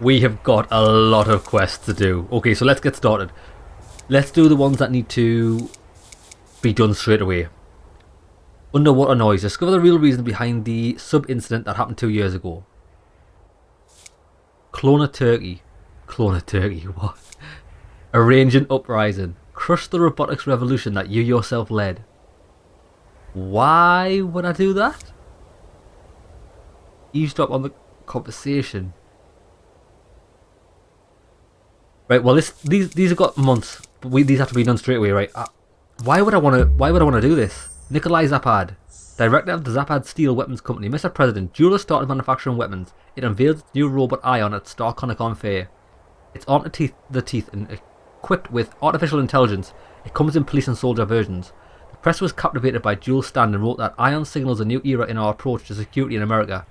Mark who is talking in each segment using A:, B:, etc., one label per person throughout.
A: We have got a lot of quests to do. Okay, so let's get started. Let's do the ones that need to be done straight away. Underwater noise. Discover the real reason behind the sub-incident that happened 2 years ago. Clone a turkey. Clone a turkey, what? Arrange an uprising. Crush the robotics revolution that you yourself led. Why would I do that? Eavesdrop on the conversation. Right, well these have got months, but these have to be done straight away, right? Why would I want to do this? Nikolai Zapad, director of the Zapad Steel Weapons Company. Mr. President, Jewel started manufacturing weapons. It unveiled its new robot Ion at Starconic Fair. It's armed to the teeth and equipped with artificial intelligence. It comes in police and soldier versions. The press was captivated by Jewel's stand and wrote that Ion signals a new era in our approach to security in America.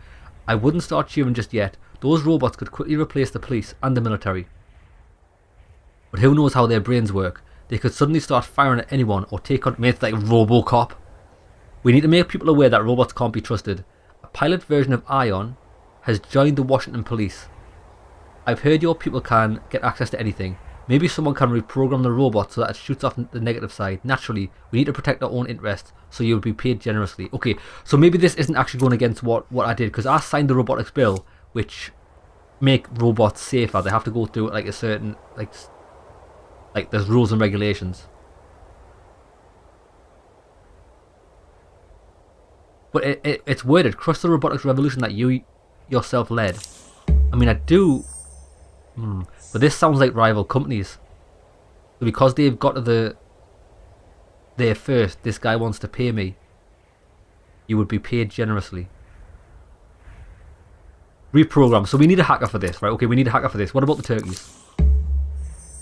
A: I wouldn't start cheering just yet. Those robots could quickly replace the police and the military. But who knows how their brains work? They could suddenly start firing at anyone or take on mates like Robocop. We need to make people aware that robots can't be trusted. A pilot version of Ion has joined the Washington police. I've heard your people can get access to anything. Maybe someone can reprogram the robot so that it shoots off the negative side. Naturally, we need to protect our own interests, so you'll be paid generously. Okay, so maybe this isn't actually going against what I did, because I signed the robotics bill, which make robots safer. They have to go through like a certain like there's rules and regulations. But it's worded, crush the robotics revolution that you yourself led. I mean, I do... but this sounds like rival companies. So because they've got to there first, this guy wants to pay me. You would be paid generously. Reprogram. So we need a hacker for this, right? Okay, we need a hacker for this. What about the turkeys?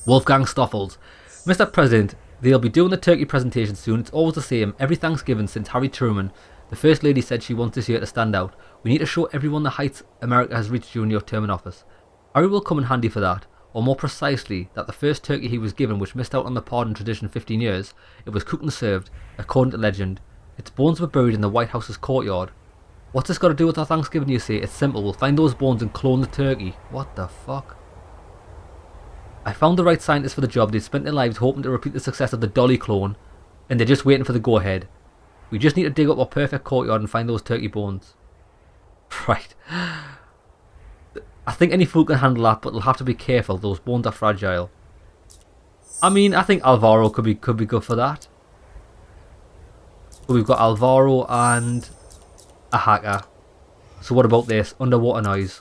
A: Wolfgang Stoffels. Mr. President, they'll be doing the turkey presentation soon. It's always the same. Every Thanksgiving since Harry Truman, the First Lady said she wants this year to stand out. We need to show everyone the heights America has reached during your term in office. Harry will come in handy for that, or more precisely, that the first turkey he was given, which missed out on the pardon tradition 15 years, it was cooked and served, according to legend. Its bones were buried in the White House's courtyard. What's this got to do with our Thanksgiving, you say? It's simple, we'll find those bones and clone the turkey. What the fuck? I found the right scientists for the job. They'd spent their lives hoping to repeat the success of the Dolly clone, and they're just waiting for the go-ahead. We just need to dig up our perfect courtyard and find those turkey bones. Right. I think any fool can handle that, but they'll have to be careful. Those bones are fragile. I mean, I think Alvaro could be good for that. So we've got Alvaro and a hacker. So what about this? Underwater noise.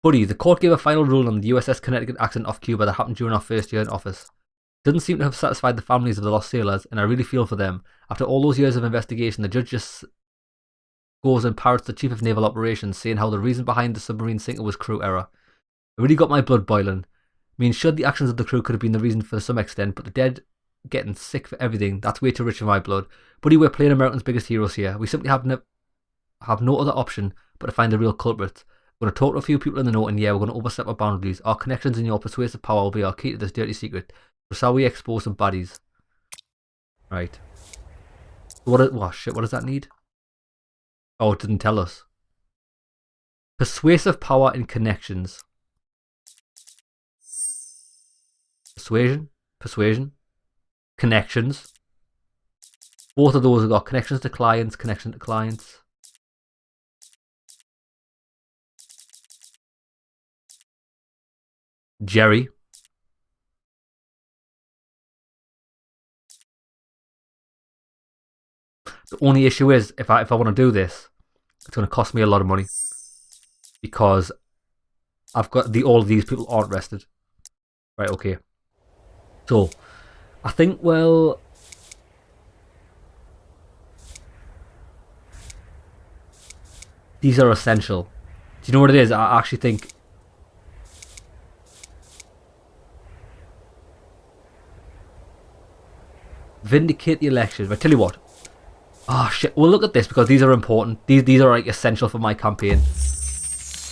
A: Buddy, the court gave a final ruling on the USS Connecticut accident off Cuba that happened during our first year in office. Doesn't seem to have satisfied the families of the lost sailors, and I really feel for them. After all those years of investigation, the judge just goes and parrots the chief of naval operations, saying how the reason behind the submarine sinking was crew error. It really got my blood boiling. I mean, sure, the actions of the crew could have been the reason for some extent, but the dead getting sick for everything, that's way too rich for my blood. Buddy, we're playing America's biggest heroes here. We simply have no other option but to find the real culprits. We're going to talk to a few people in the know, and yeah, we're going to overstep our boundaries. Our connections and your persuasive power will be our key to this dirty secret. That's how we expose some baddies. Right. Oh shit, what does that need? Oh, it didn't tell us. Persuasive power and connections. Persuasion. Connections. Both of those have got connections to clients, connection to clients. Jerry. The only issue is, if I want to do this, it's going to cost me a lot of money. Because I've got all of these people aren't rested. Right, okay. So, I think, well... these are essential. Do you know what it is? I actually think... vindicate the elections. But I tell you what. Oh shit, well look at this, because these are important. These are like essential for my campaign.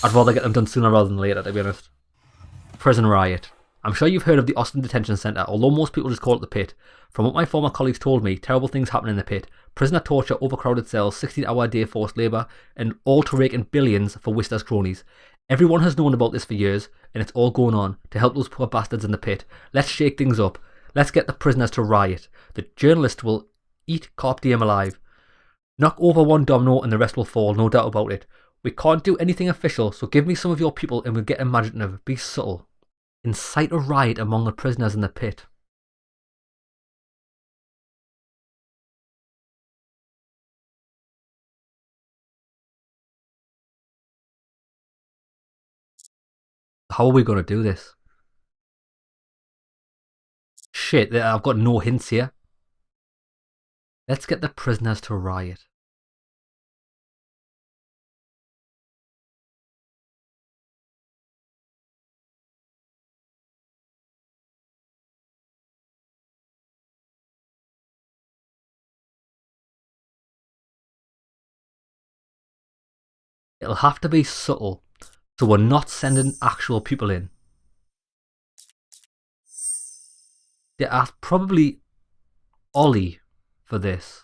A: I'd rather get them done sooner rather than later, to be honest. Prison Riot. I'm sure you've heard of the Austin Detention Centre, although most people just call it the pit. From what my former colleagues told me, terrible things happen in the pit. Prisoner torture, overcrowded cells, 16-hour day forced labour, and all to rake in billions for Wister's cronies. Everyone has known about this for years, and it's all going on to help those poor bastards in the pit. Let's shake things up. Let's get the prisoners to riot. The journalists will eat carpe diem alive. Knock over one domino and the rest will fall, no doubt about it. We can't do anything official, so give me some of your people and we'll get imaginative. Be subtle. Incite a riot among the prisoners in the pit. How are we going to do this? Shit, I've got no hints here. Let's get the prisoners to riot. It'll have to be subtle, so we're not sending actual people in. They asked probably Ollie for this.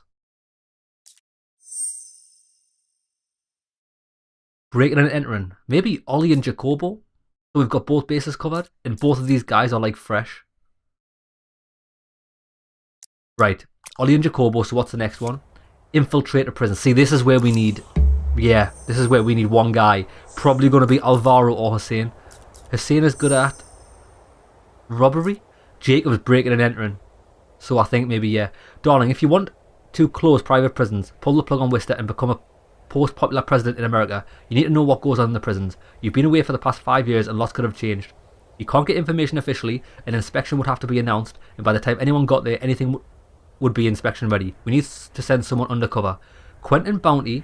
A: Breaking and entering. Maybe Ollie and Jacobo. So we've got both bases covered, and both of these guys are like fresh. Right, Ollie and Jacobo, so what's the next one? Infiltrate a prison. See, this is where we need... Yeah, this is where we need one guy. Probably going to be Alvaro or Hussein. Hussein is good at robbery. Jacob's breaking and entering. So I think maybe, yeah. Darling, if you want to close private prisons, pull the plug on Worcester and become a post-popular president in America, you need to know what goes on in the prisons. You've been away for the past 5 years and lots could have changed. You can't get information officially, an inspection would have to be announced, and by the time anyone got there, anything would be inspection ready. We need to send someone undercover. Quentin Bounty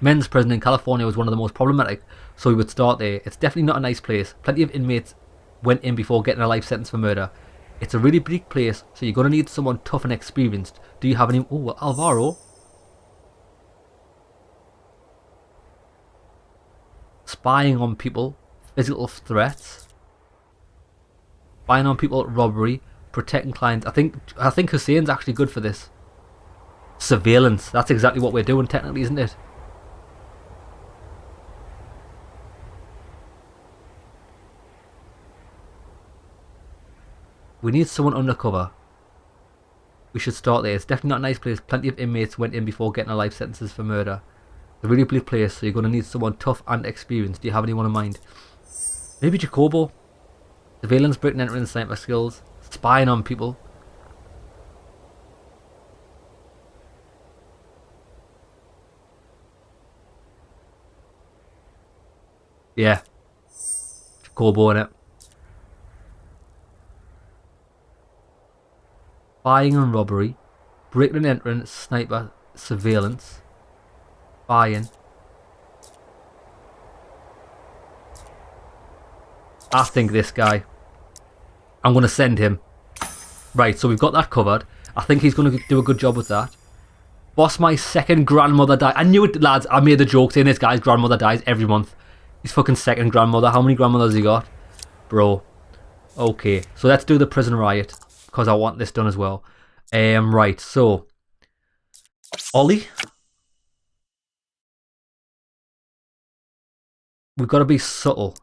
A: men's prison in California was one of the most problematic, so we would start there. It's definitely not a nice place. Plenty of inmates went in before getting a life sentence for murder. It's a really bleak place, so you're going to need someone tough and experienced. Do you have any... Oh, well, Alvaro. Spying on people, physical threats. Spying on people, robbery, protecting clients. I think Hussein's actually good for this. Surveillance. That's exactly what we're doing technically, isn't it? We need someone undercover. We should start there. It's definitely not a nice place. Plenty of inmates went in before getting a life sentences for murder. It's a really bleak place, so you're going to need someone tough and experienced. Do you have anyone in mind? Maybe Jacobo. Surveillance, breaking, entering, sniper skills. Spying on people. Yeah. Jacobo in it. Spying and robbery, breaking and entering, sniper, surveillance, spying. I think this guy. I'm going to send him. Right, so we've got that covered. I think he's going to do a good job with that. Boss, my second grandmother died. I knew it, lads. I made the joke saying this guy's grandmother dies every month. His fucking second grandmother. How many grandmothers has he got? Bro. Okay, so let's do the prison riot, because I want this done as well. Right, so Ollie, we've got to be subtle.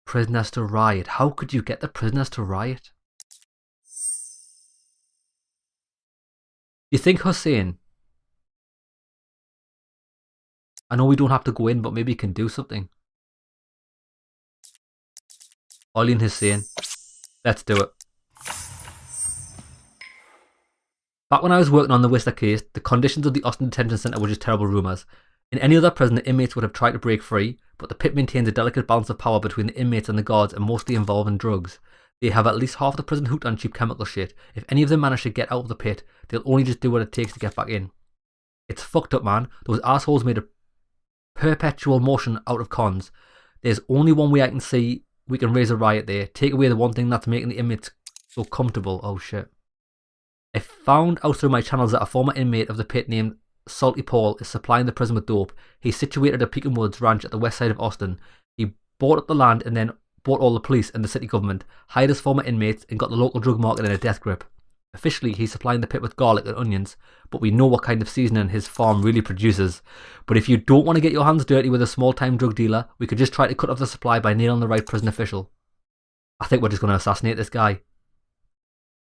A: Prisoners to riot. How could you get the prisoners to riot? You think Hussein? I know we don't have to go in, but maybe he can do something. Ollie and Hussein. Let's do it. Back when I was working on the Worcester case, the conditions of the Austin Detention Centre were just terrible rumours. In any other prison, the inmates would have tried to break free, but the pit maintains a delicate balance of power between the inmates and the guards and mostly involving drugs. They have at least half the prison hooked on cheap chemical shit. If any of them manage to get out of the pit, they'll only just do what it takes to get back in. It's fucked up, man. Those assholes made a perpetual motion out of cons. There's only one way I can see we can raise a riot there. Take away the one thing that's making the inmates so comfortable. Oh shit. I found out through my channels that a former inmate of the pit named Salty Paul is supplying the prison with dope. He's situated at Pekin Woods Ranch at the west side of Austin. He bought up the land and then bought all the police and the city government, hired his former inmates and got the local drug market in a death grip. Officially, he's supplying the pit with garlic and onions, but we know what kind of seasoning his farm really produces. But if you don't want to get your hands dirty with a small-time drug dealer, we could just try to cut off the supply by nailing the right prison official. I think we're just going to assassinate this guy.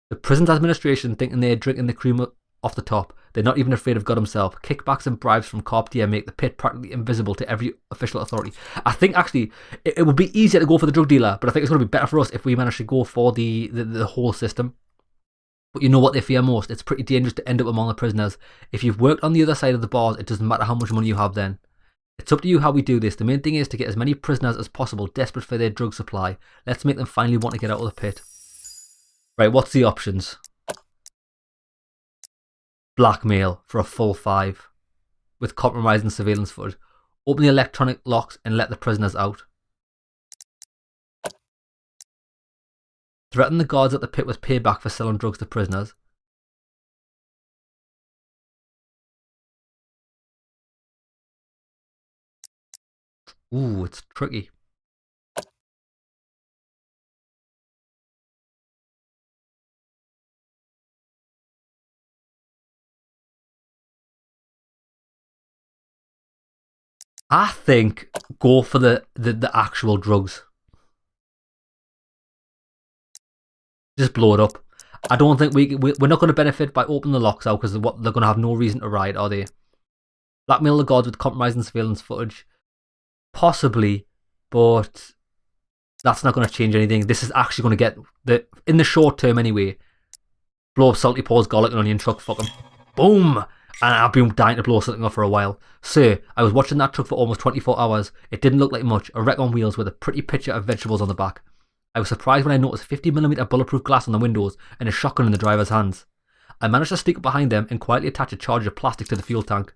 A: The prison's administration thinking they're drinking the cream off the top. They're not even afraid of God himself. Kickbacks and bribes from Carpentier make the pit practically invisible to every official authority. I think actually it would be easier to go for the drug dealer, but I think it's going to be better for us if we manage to go for the whole system. But you know what they fear most? It's pretty dangerous to end up among the prisoners. If you've worked on the other side of the bars, it doesn't matter how much money you have then. It's up to you how we do this. The main thing is to get as many prisoners as possible desperate for their drug supply. Let's make them finally want to get out of the pit. Right, what's the options? Blackmail for a full 5 with compromising surveillance footage. Open the electronic locks and let the prisoners out. Threaten the guards at the pit with payback for selling drugs to prisoners. Ooh, it's tricky. I think go for the actual drugs. Just blow it up. I don't think we're not going to benefit by opening the locks out because they're going to have no reason to riot, are they? Blackmail the guards with compromising surveillance footage. Possibly, but that's not going to change anything. This is actually going to get, in the short term anyway, blow up Salty Paws, garlic and onion truck, fuck 'em. Boom! And I've been dying to blow something up for a while. Sir, I was watching that truck for almost 24 hours. It didn't look like much, a wreck on wheels with a pretty picture of vegetables on the back. I was surprised when I noticed 50mm bulletproof glass on the windows and a shotgun in the driver's hands. I managed to sneak up behind them and quietly attach a charge of plastic to the fuel tank.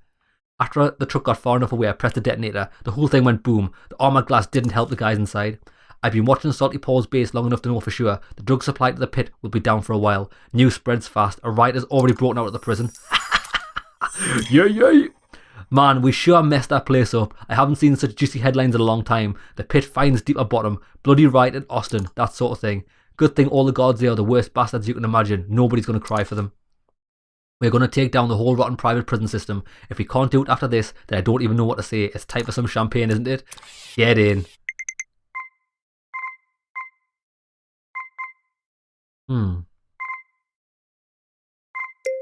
A: After the truck got far enough away, I pressed the detonator. The whole thing went boom. The armoured glass didn't help the guys inside. I've been watching Salty Paws base long enough to know for sure the drug supply to the pit will be down for a while. News spreads fast. A riot has already broken out of the prison. Yay! Man, we sure messed that place up. I haven't seen such juicy headlines in a long time. The pit finds deeper bottom. Bloody riot in Austin. That sort of thing. Good thing all the guards there are the worst bastards you can imagine. Nobody's going to cry for them. We're going to take down the whole rotten private prison system. If we can't do it after this, then I don't even know what to say. It's time for some champagne, isn't it? Get in.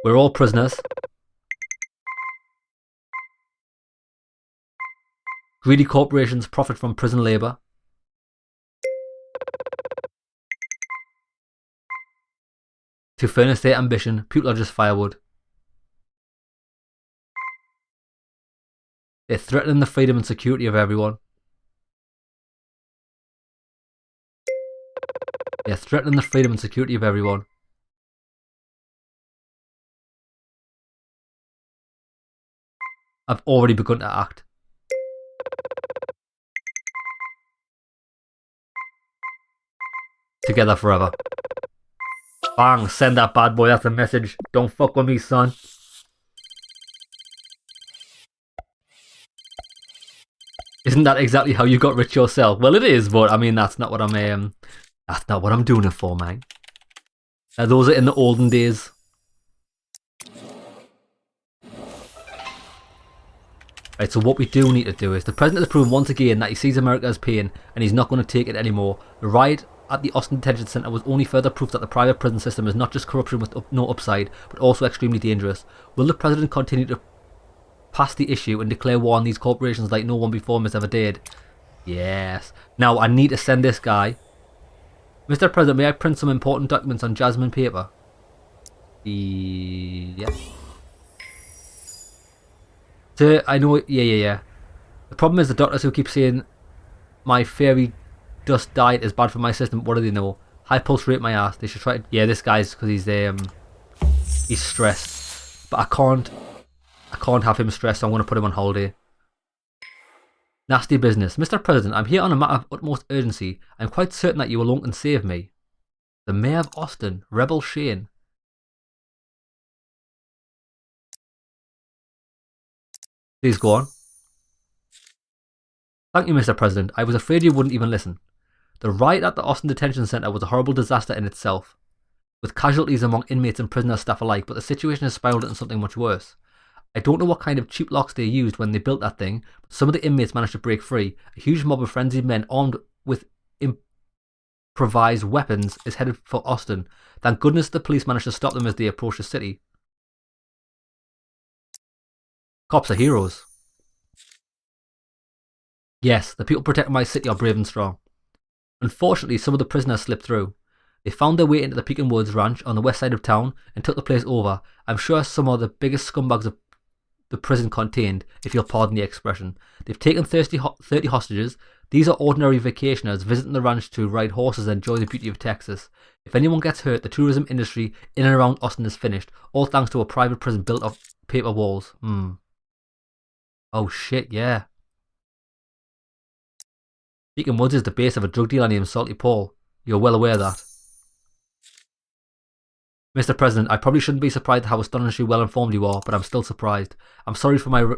A: We're all prisoners. Greedy corporations profit from prison labour. To furnish their ambition, people are just firewood. They're threatening the freedom and security of everyone. They're threatening the freedom and security of everyone. I've already begun to act. Together forever. Bang, send that bad boy, that's a message. Don't fuck with me, son. Isn't that exactly how you got rich yourself? Well, it is, but I mean, that's not what I'm doing it for, man. Those are in the olden days. Right, so what we do need to do is the president has proven once again that he sees America as pain and he's not going to take it anymore. The riot at the Austin Detention Center was only further proof that the private prison system is not just corruption with no upside, but also extremely dangerous. Will the president continue to pass the issue and declare war on these corporations like no one before him has ever did? Yes. Now I need to send this guy. Mr. President, may I print some important documents on jasmine paper? Yeah. Sir, I know, yeah. The problem is the doctors who keep saying my fairy dust diet is bad for my system. What do they know? High pulse rate my ass. They should try. Yeah, this guy's because he's stressed. But I can't have him stressed. So I'm going to put him on holiday. Nasty business, Mr. President. I'm here on a matter of utmost urgency. I'm quite certain that you alone can save me. The Mayor of Austin, Rebel Shane. Please go on. Thank you, Mr. President. I was afraid you wouldn't even listen. The riot at the Austin Detention Center was a horrible disaster in itself. with casualties among inmates and prisoner staff alike, but the situation has spiraled into something much worse. I don't know what kind of cheap locks they used when they built that thing, but some of the inmates managed to break free. A huge mob of frenzied men armed with improvised weapons is headed for Austin. Thank goodness the police managed to stop them as they approached the city. Cops are heroes. Yes, the people protecting my city are brave and strong. Unfortunately, some of the prisoners slipped through. They found their way into the Pekin Woods ranch on the west side of town and took the place over. I'm sure some are the biggest scumbags of the prison contained, if you'll pardon the expression. They've taken 30 hostages. These are ordinary vacationers visiting the ranch to ride horses and enjoy the beauty of Texas. If anyone gets hurt, the tourism industry in and around Austin is finished, all thanks to a private prison built of paper walls. Oh shit, yeah. Pekin Woods is the base of a drug dealer named Salty Paul. You're well aware of that. Mr. President, I probably shouldn't be surprised at how astonishingly well informed you are, but I'm still surprised. I'm sorry for my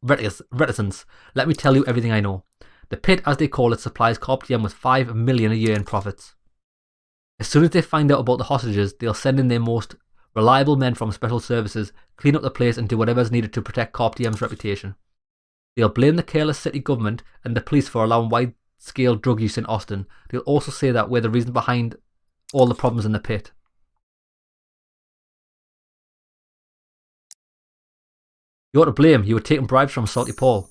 A: reticence. Let me tell you everything I know. The pit, as they call it, supplies CorpTM with $5 million a year in profits. As soon as they find out about the hostages, they'll send in their most reliable men from special services, clean up the place and do whatever is needed to protect CorpTM's reputation. They'll blame the careless city government and the police for allowing wide-scale drug use in Austin. They'll also say that we're the reason behind all the problems in the pit. You're to blame. You were taking bribes from Salty Paul.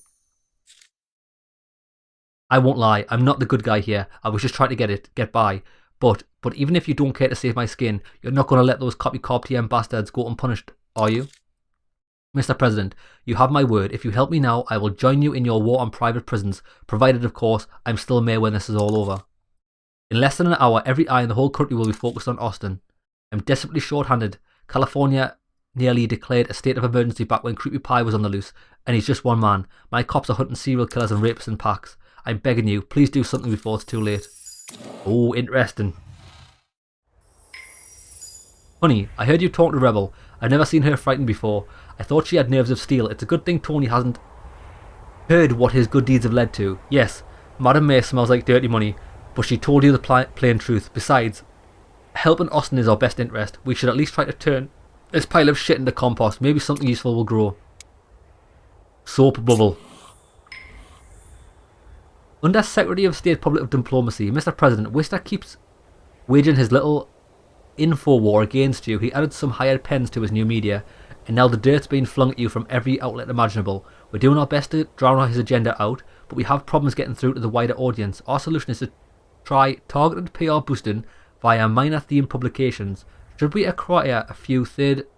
A: I won't lie. I'm not the good guy here. I was just trying to get by. But even if you don't care to save my skin, you're not going to let those copy CorpTM bastards go unpunished, are you? Mr. President, you have my word. If you help me now, I will join you in your war on private prisons, provided, of course, I'm still mayor when this is all over. In less than an hour, every eye in the whole country will be focused on Austin. I'm desperately short-handed. California nearly declared a state of emergency back when Creepy Pie was on the loose, and he's just one man. My cops are hunting serial killers and rapists in packs. I'm begging you, please do something before it's too late. Oh, interesting. Honey, I heard you talk to Rebel. I've never seen her frightened before. I thought she had nerves of steel. It's a good thing Tony hasn't heard what his good deeds have led to. Yes, Madam May smells like dirty money, but she told you the plain truth. Besides, helping Austin is our best interest. We should at least try to turn this pile of shit into compost. Maybe something useful will grow. Soap bubble. Under Secretary of State Public Diplomacy, Mr. President, Wister keeps waging his little info war against you. He added some hired pens to his new media, and now the dirt's being flung at you from every outlet imaginable. We're doing our best to drown his agenda out, but we have problems getting through to the wider audience. Our solution is to try targeted PR boosting via minor theme publications. Should we acquire a few through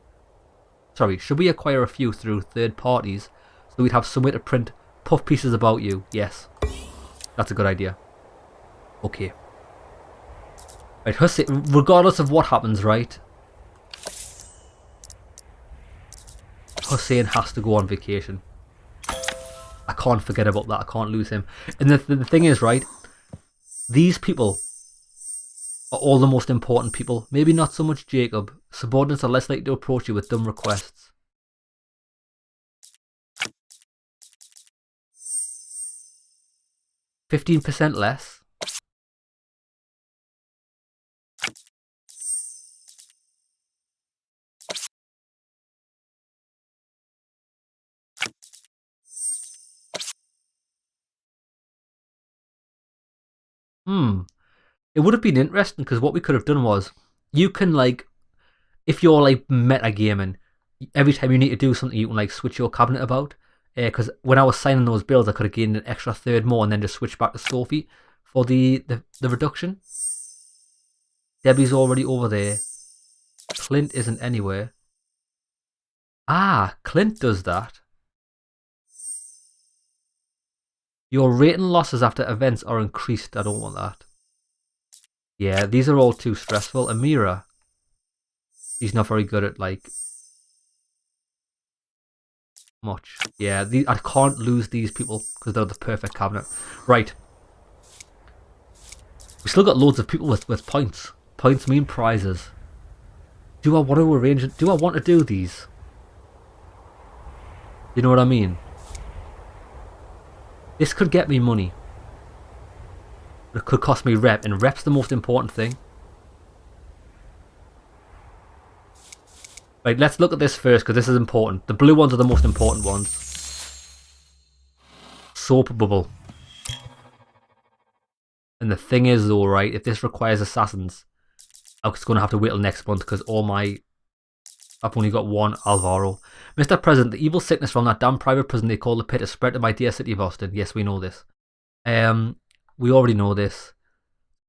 A: third parties so we'd have somewhere to print puff pieces about you? Yes. That's a good idea. Okay. Right, Hussein, regardless of what happens, right? Hussein has to go on vacation. I can't forget about that. I can't lose him. And the thing is, right? These people are all the most important people. Maybe not so much Jacob. Subordinates are less likely to approach you with dumb requests. %15 less. It would have been interesting because what we could have done was, you can like, if you're like metagaming, every time you need to do something, you can like switch your cabinet about. Because when I was signing those bills, I could have gained an extra third more and then just switch back to Sophie for the reduction. Debbie's already over there. Clint isn't anywhere. Ah, Clint does that. Your rating losses after events are increased. I don't want that. Yeah, these are all too stressful. Amira, she's not very good at like much. Yeah, I can't lose these people because they're the perfect cabinet. Right. We still got loads of people with points. Points mean prizes. Do I want to arrange it? Do I want to do these? You know what I mean? This could get me money. But it could cost me rep, and rep's the most important thing. Right, let's look at this first because this is important. The blue ones are the most important ones. Soap bubble. And the thing is though, right, if this requires assassins, I'm just going to have to wait till next month because I've only got one Alvaro. Mr. President, the evil sickness from that damn private prison they call the pit has spread to my dear city of Austin. Yes, we know this. We already know this.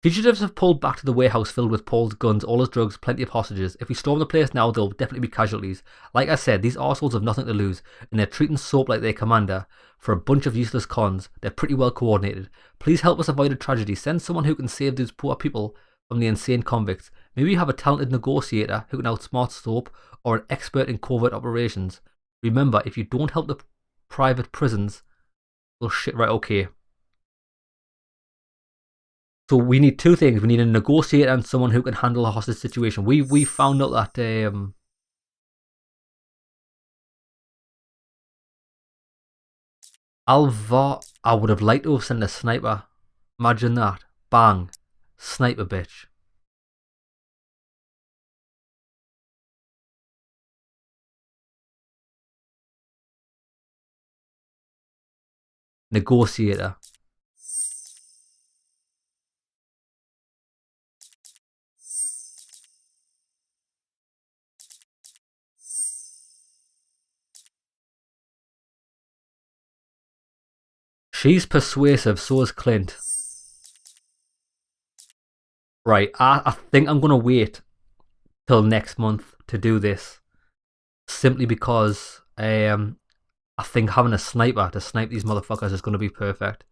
A: Fugitives have pulled back to the warehouse filled with Paul's guns, all his drugs, plenty of hostages. If we storm the place now, there'll definitely be casualties. Like I said, these arseholes have nothing to lose, and they're treating Soap like their commander. For a bunch of useless cons, they're pretty well coordinated. Please help us avoid a tragedy. Send someone who can save these poor people from the insane convicts. Maybe you have a talented negotiator who can outsmart Soap, or an expert in covert operations. Remember, if you don't help the private prisons, well shit, right, okay. So we need two things. We need a negotiator and someone who can handle a hostage situation. We found out that Alva, I would have liked to have sent a sniper. Imagine that. Bang. Sniper bitch. Negotiator. She's persuasive, so is Clint. Right, I think I'm going to wait till next month to do this. Simply because I think having a sniper to snipe these motherfuckers is going to be perfect.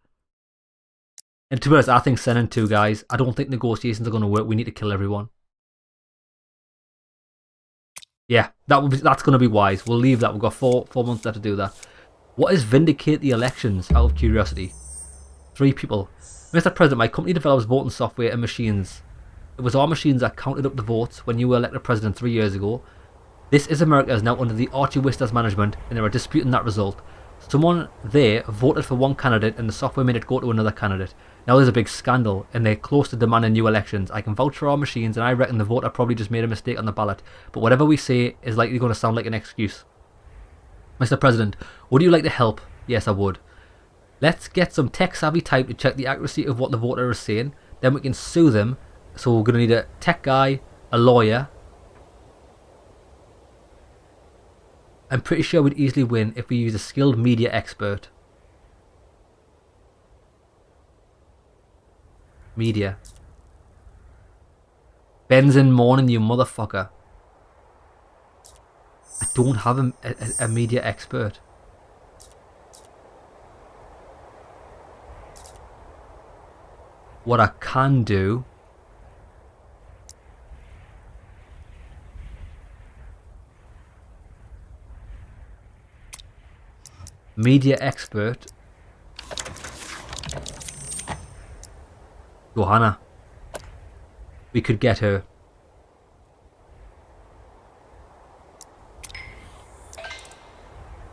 A: And to be honest, I think sending two guys, I don't think negotiations are going to work. We need to kill everyone. Yeah, that's going to be wise. We'll leave that. We've got four months left to do that. What is Vindicate the Elections, out of curiosity? 3 people. Mr. President, my company develops voting software and machines. It was our machines that counted up the votes when you were elected president 3 years ago. This is America is now under the Archie Wister's management, and they are disputing that result. Someone there voted for one candidate and the software made it go to another candidate. Now there's a big scandal and they're close to demanding new elections. I can vouch for our machines and I reckon the voter probably just made a mistake on the ballot. But whatever we say is likely going to sound like an excuse. Mr. President, would you like to help? Yes, I would. Let's get some tech-savvy type to check the accuracy of what the voter is saying. Then we can sue them. So we're going to need a tech guy, a lawyer. I'm pretty sure we'd easily win if we use a skilled media expert. Media. Ben's in morning, you motherfucker. I don't have a media expert. What I can do... Media expert. Johanna. We could get her.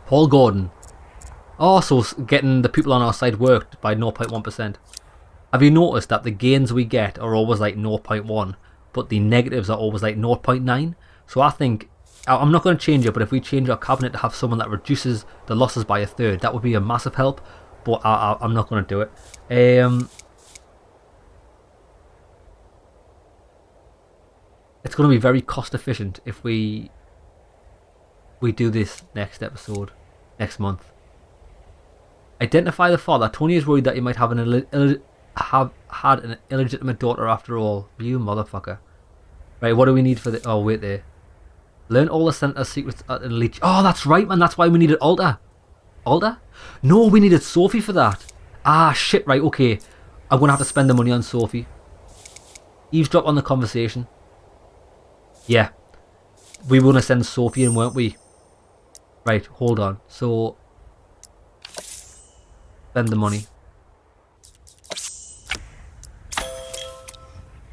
A: Paul Gordon. Oh, so getting the people on our side worked by 0.1%. Have you noticed that the gains we get are always like 0.1, but the negatives are always like 0.9? So I think, I'm not going to change it, but if we change our cabinet to have someone that reduces the losses by 1/3, that would be a massive help, but I'm not going to do it. It's going to be very cost efficient if we do this next episode, next month. Identify the father. Tony is worried that he might have had an illegitimate daughter after all. You motherfucker. Right, what do we need for the... Oh, wait there. Learn all the Center's secrets at an elite... Oh, that's right, man. That's why we needed Alta. Alta? No, we needed Sophie for that. Ah, shit. Right, okay. I'm going to have to spend the money on Sophie. Eavesdrop on the conversation. Yeah. We were going to send Sophie in, weren't we? Right, hold on. So... Spend the money.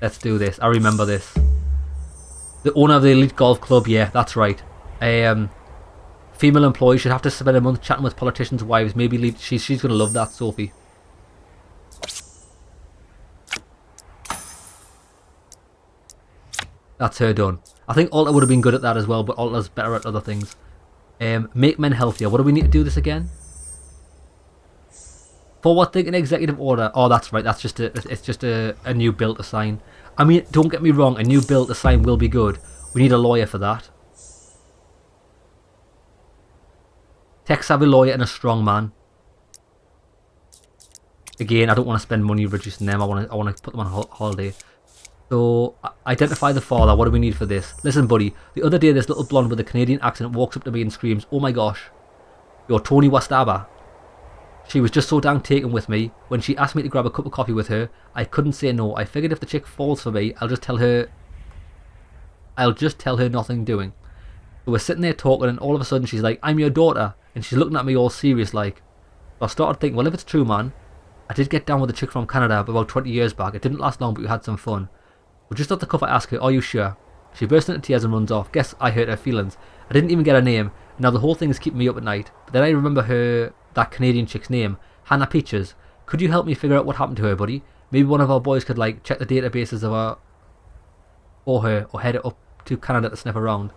A: Let's do this. I remember this. The owner of the elite golf club, yeah, that's right. Female employee should have to spend a month chatting with politicians' wives. Maybe lead, she's gonna love that, Sophie. That's her done. I think Alter would have been good at that as well, but Alter's better at other things. Make men healthier. What do we need to do this again? Forward thinking executive order. Oh, that's right. That's just it's just a new bill to sign. I mean, don't get me wrong. A new bill to sign will be good. We need a lawyer for that. Tech savvy lawyer and a strong man. Again, I don't want to spend money reducing them. I want to put them on holiday. So, identify the father. What do we need for this? Listen, buddy. The other day, this little blonde with a Canadian accent walks up to me and screams, "Oh my gosh, you're Tony Wastaba." She was just so dang taken with me. When she asked me to grab a cup of coffee with her, I couldn't say no. I figured if the chick falls for me, I'll just tell her nothing doing. So we're sitting there talking, and all of a sudden she's like, "I'm your daughter," and she's looking at me all serious like. So I started thinking, well, if it's true, man, I did get down with a chick from Canada about 20 years back. It didn't last long, but we had some fun. But just off the cuff, I asked her, "Are you sure?" She bursts into tears and runs off. Guess I hurt her feelings. I didn't even get her name. Now the whole thing is keeping me up at night. But then I remember that Canadian chick's name, Hannah Peaches. Could you help me figure out what happened to her, buddy? Maybe one of our boys could check the databases of her for her, or head it up to Canada to sniff around.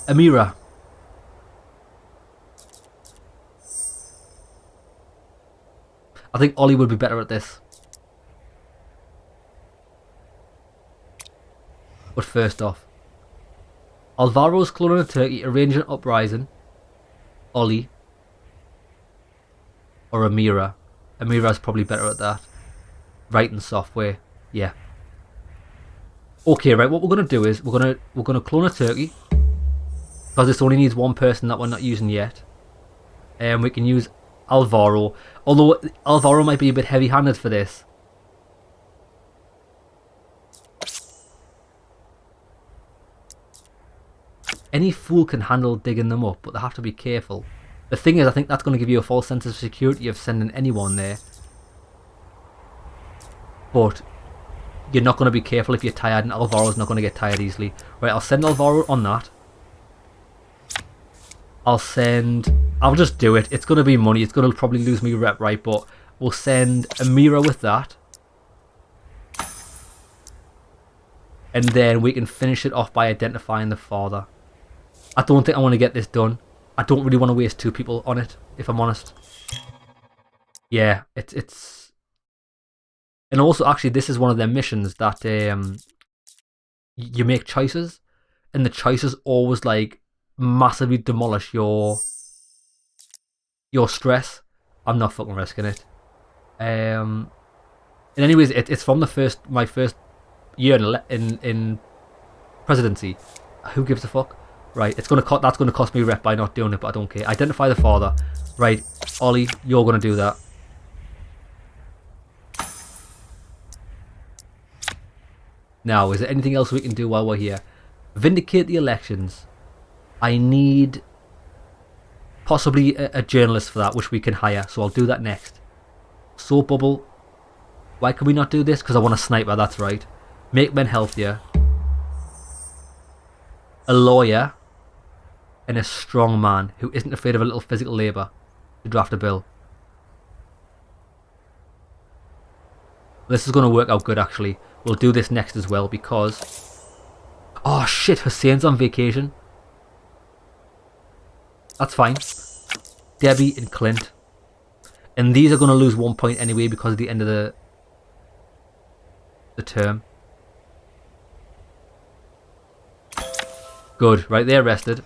A: Amira. I think Ollie would be better at this. But first off, Alvaro's cloning a turkey, arranging an uprising. Ollie. Or Amira. Amira's probably better at that. Writing software. Yeah. Okay, right, what we're gonna do is we're gonna clone a turkey. Because this only needs one person that we're not using yet. And we can use Alvaro. Although Alvaro might be a bit heavy-handed for this. Any fool can handle digging them up, but they have to be careful. The thing is, I think that's going to give you a false sense of security of sending anyone there. But you're not going to be careful if you're tired, and Alvaro's not going to get tired easily. Right, I'll send Alvaro on that. I'll just do it. It's going to be money. It's going to probably lose me rep, right? But we'll send Amira with that. And then we can finish it off by identifying the father. I don't think I want to get this done. I don't really want to waste two people on it, if I'm honest. Yeah, it's... And also, actually, this is one of their missions that you make choices. And the choices always, massively demolish your stress. I'm not fucking risking it. And anyways, it's from my first year in presidency. Who gives a fuck? Right, that's gonna cost me rep by not doing it, but I don't care. Identify the father. Right, Ollie, you're gonna do that. Now, is there anything else we can do while we're here? Vindicate the elections. I need possibly a journalist for that, which we can hire, so I'll do that next. Soap bubble. Why can we not do this? Because I want a sniper, that's right. Make men healthier. A lawyer. And a strong man who isn't afraid of a little physical labour to draft a bill. This is going to work out good, actually. We'll do this next as well because... Oh shit, Hussein's on vacation. That's fine. Debbie and Clint. And these are going to lose 1 point anyway because of the end of the term. Good, right, they're rested.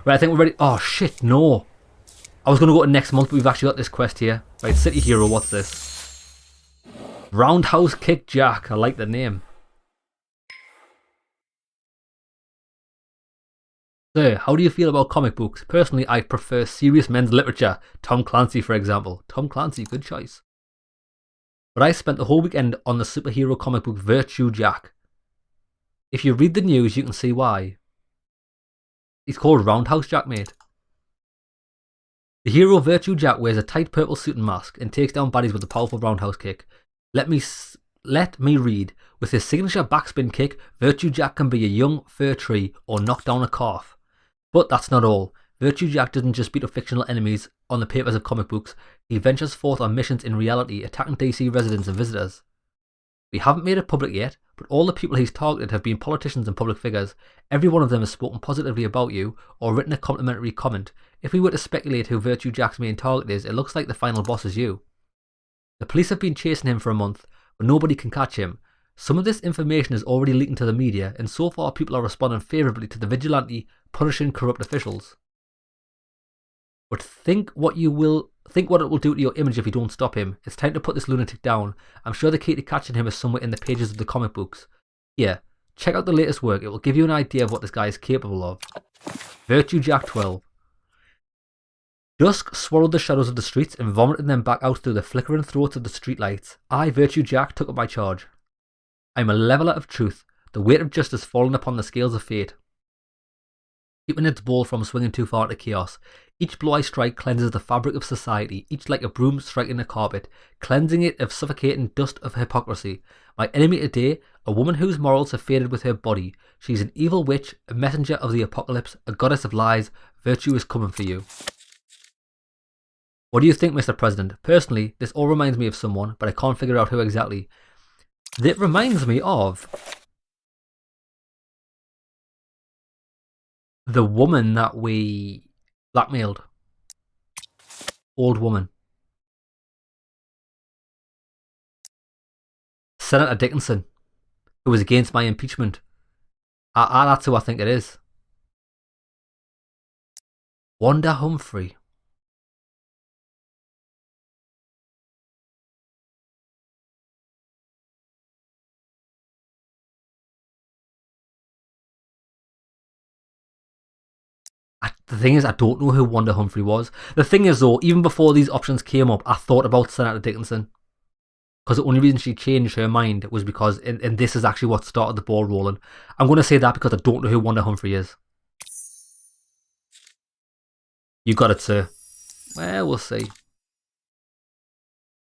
A: Right, I think we're ready. Oh shit, no. I was going to go to next month, but we've actually got this quest here. Right, City Hero, what's this? Roundhouse Kick Jack. I like the name. Sir, how do you feel about comic books? Personally, I prefer serious men's literature. Tom Clancy, for example. Tom Clancy, good choice. But I spent the whole weekend on the superhero comic book Virtue Jack. If you read the news, you can see why. He's called Roundhouse Jack, mate. The hero Virtue Jack wears a tight purple suit and mask and takes down baddies with a powerful roundhouse kick. Let me read. With his signature backspin kick, Virtue Jack can be a young fir tree or knock down a calf. But that's not all. Virtue Jack doesn't just beat up fictional enemies on the papers of comic books. He ventures forth on missions in reality, attacking DC residents and visitors. We haven't made it public yet, but all the people he's targeted have been politicians and public figures. Every one of them has spoken positively about you or written a complimentary comment. If we were to speculate who Virtue Jack's main target is, it looks like the final boss is you. The police have been chasing him for a month, but nobody can catch him. Some of this information is already leaking to the media, and so far people are responding favourably to the vigilante punishing corrupt officials. But think what it will do to your image if you don't stop him. It's time to put this lunatic down. I'm sure the key to catching him is somewhere in the pages of the comic books. Here, check out the latest work. It will give you an idea of what this guy is capable of. Virtue Jack 12. Dusk swallowed the shadows of the streets and vomited them back out through the flickering throats of the streetlights. I, Virtue Jack, took up my charge. I am a leveller of truth, the weight of justice falling upon the scales of fate, keeping its ball from swinging too far into chaos. Each blow I strike cleanses the fabric of society, each like a broom striking a carpet, cleansing it of suffocating dust of hypocrisy. My enemy today, a woman whose morals have faded with her body. She's an evil witch, a messenger of the apocalypse, a goddess of lies. Virtue is coming for you. What do you think, Mr. President? Personally, this all reminds me of someone, but I can't figure out who exactly. It reminds me of the woman that we blackmailed. Old woman. Senator Dickinson, who was against my impeachment. That's who I think it is. Wanda Humphrey. The thing is, I don't know who Wanda Humphrey was. The thing is, though, even before these options came up, I thought about Senator Dickinson. Because the only reason she changed her mind was because, and this is actually what started the ball rolling. I'm going to say that because I don't know who Wanda Humphrey is. You got it, sir. Well, we'll see.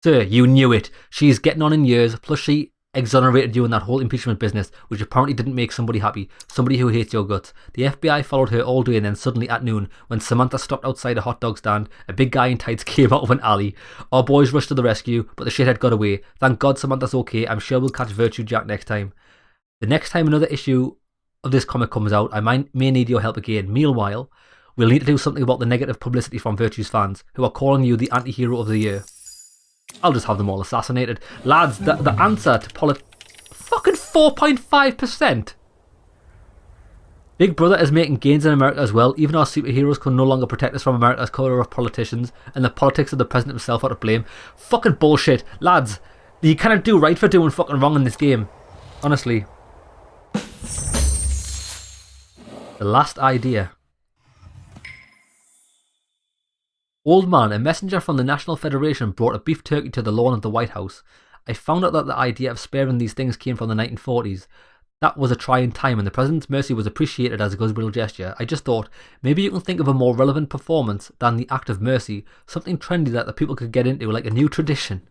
A: Sir, you knew it. She's getting on in years, plus she exonerated you in that whole impeachment business, which apparently didn't make somebody happy, somebody who hates your guts. The FBI followed her all day, and then suddenly at noon, when Samantha stopped outside a hot dog stand, a big guy in tights came out of an alley. Our boys rushed to the rescue, but the shithead got away. Thank God Samantha's okay. I'm sure we'll catch Virtue Jack next time. The next time another issue of this comic comes out, I may need your help again. Meanwhile, we'll need to do something about the negative publicity from Virtue's fans, who are calling you the anti-hero of the year. I'll just have them all assassinated. Lads, the answer to fucking 4.5%. Big Brother is making gains in America as well. Even our superheroes can no longer protect us from America's colour of politicians, and the politics of the president himself are to blame. Fucking bullshit. Lads, you cannot do right for doing fucking wrong in this game. Honestly. The last idea. Old man, a messenger from the National Federation brought a beef turkey to the lawn of the White House. I found out that the idea of sparing these things came from the 1940s. That was a trying time, and the president's mercy was appreciated as a goodwill gesture. I just thought, maybe you can think of a more relevant performance than the act of mercy, something trendy that the people could get into, like a new tradition.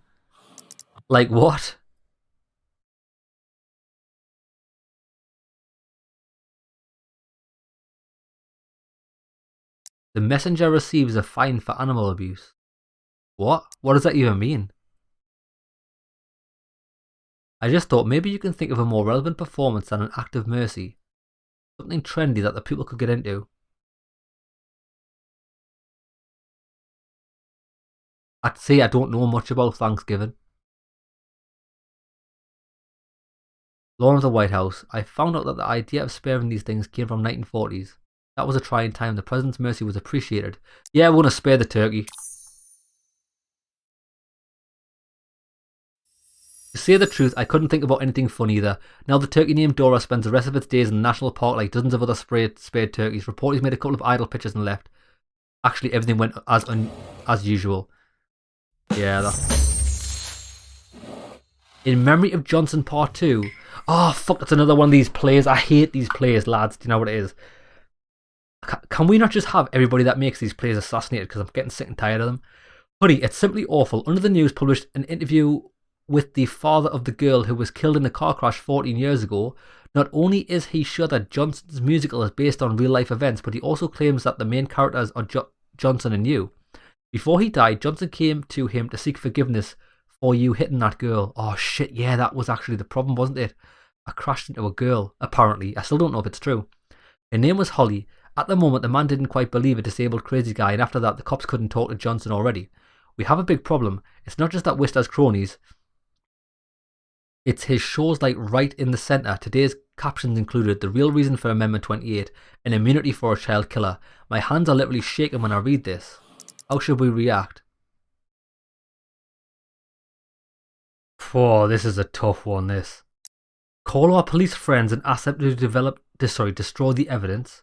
A: Like what? The messenger receives a fine for animal abuse. What? What does that even mean? I just thought maybe you can think of a more relevant performance than an act of mercy. Something trendy that the people could get into. I'd say I don't know much about Thanksgiving. Lawn of the White House. I found out that the idea of sparing these things came from 1940s. That was a trying time. The president's mercy was appreciated. Yeah, we're going to spare the turkey. To say the truth, I couldn't think about anything fun either. Now the turkey named Dora spends the rest of its days in the national park like dozens of other spared turkeys. Reporters made a couple of idle pictures and left. Actually, everything went as usual. Yeah, that's... In Memory of Johnson Part 2. Oh, fuck, that's another one of these plays. I hate these plays, lads. Do you know what it is? Can we not just have everybody that makes these plays assassinated, because I'm getting sick and tired of them? Buddy, it's simply awful. Under the News published an interview with the father of the girl who was killed in a car crash 14 years ago. Not only is he sure that Johnson's musical is based on real life events, but he also claims that the main characters are Johnson and you. Before he died, Johnson came to him to seek forgiveness for you hitting that girl. Oh shit, yeah, that was actually the problem, wasn't it? I crashed into a girl, apparently. I still don't know if it's true. Her name was Holly. At the moment, the man didn't quite believe a disabled crazy guy, and after that, the cops couldn't talk to Johnson already. We have a big problem. It's not just that Wist has cronies. It's his shows like right in the centre. Today's captions included the real reason for Amendment 28, an immunity for a child killer. My hands are literally shaking when I read this. How should we react? Oh, this is a tough one, this. Call our police friends and ask them to destroy the evidence.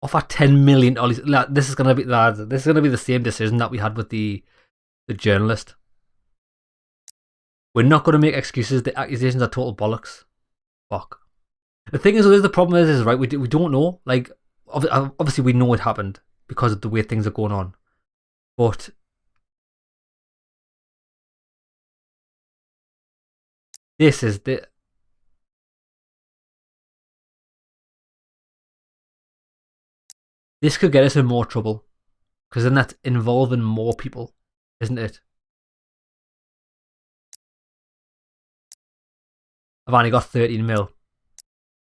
A: Offer $10 million. This is gonna be the same decision that we had with the journalist. We're not gonna make excuses. The accusations are total bollocks. Fuck. The thing is, the problem is right. We don't know. Like, obviously, we know it happened because of the way things are going on, but this is the. This could get us in more trouble, because then that's involving more people, isn't it? I've only got 13 mil.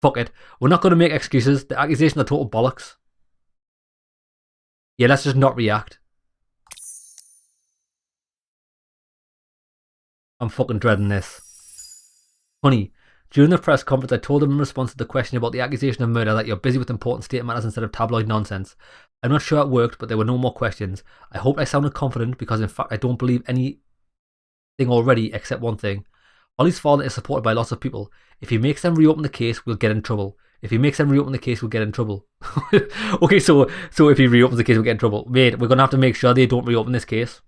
A: Fuck it. We're not going to make excuses. The accusations are total bollocks. Yeah, let's just not react. I'm fucking dreading this. Honey, during the press conference, I told him in response to the question about the accusation of murder that you're busy with important state matters instead of tabloid nonsense. I'm not sure it worked, but there were no more questions. I hope I sounded confident because in fact I don't believe anything already except one thing. Ollie's father is supported by lots of people. If he makes them reopen the case, we'll get in trouble. If he makes them reopen the case, we'll get in trouble. Okay, so if he reopens the case, we'll get in trouble. Mate, we're going to have to make sure they don't reopen this case.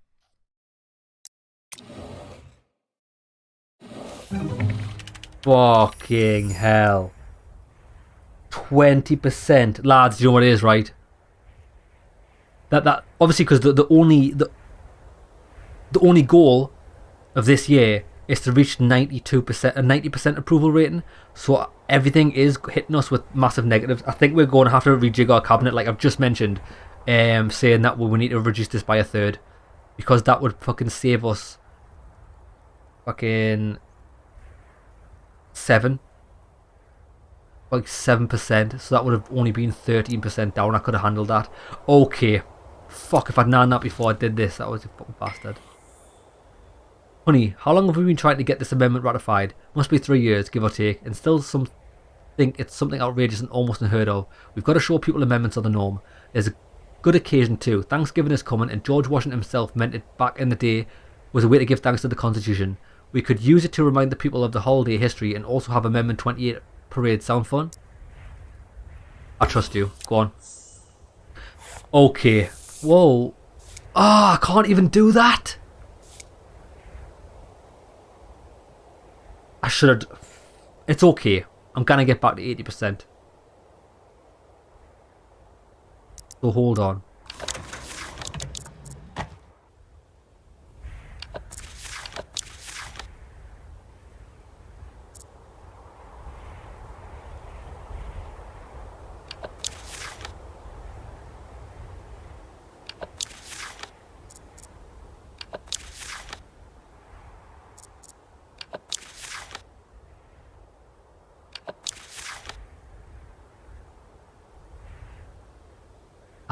A: Fucking hell. 20%. Lads, do you know what it is, right? That obviously, because the only goal of this year is to reach 92%, a 90% approval rating. So everything is hitting us with massive negatives. I think we're going to have to rejig our cabinet, like I've just mentioned, saying that we need to reduce this by a third, because that would fucking save us fucking 7%. Like 7%. So that would have only been 13% down. I could have handled that. Okay. Fuck, if I'd known that before I did this, that was a fucking bastard. Honey, how long have we been trying to get this amendment ratified? Must be 3 years, give or take, and still some think it's something outrageous and almost unheard of. We've got to show people amendments are the norm. There's a good occasion too. Thanksgiving is coming, and George Washington himself meant it back in the day was a way to give thanks to the Constitution. We could use it to remind the people of the holiday history and also have Amendment 28 parade. Sound fun? I trust you. Go on. Okay. Whoa. Ah, I can't even do that. I should have. It's okay. I'm gonna get back to 80%. So hold on.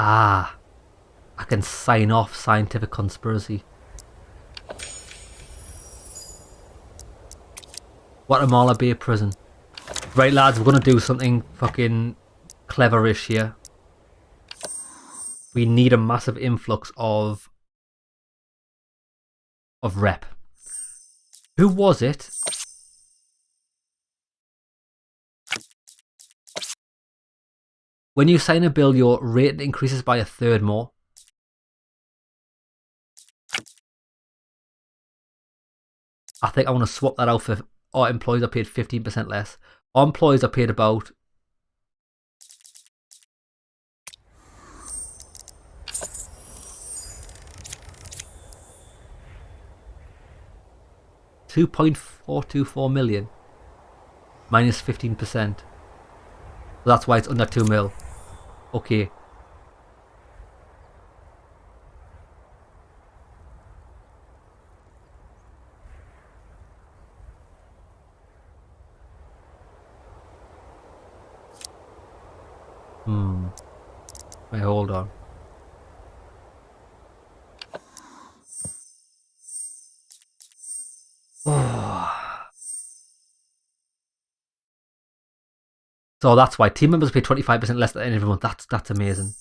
A: Ah, I can sign off scientific conspiracy. Guatemala Bay Prison. Right, lads, we're gonna do something fucking cleverish here. We need a massive influx of rep. Who was it? When you sign a bill, your rate increases by a third more. I think I want to swap that out for our employees are paid 15% less. Our employees are paid about $2.424 million minus 15%. So that's why it's under 2 mil. Okay. Wait, hold on. So that's why team members pay 25% less at the end of every month. That's amazing.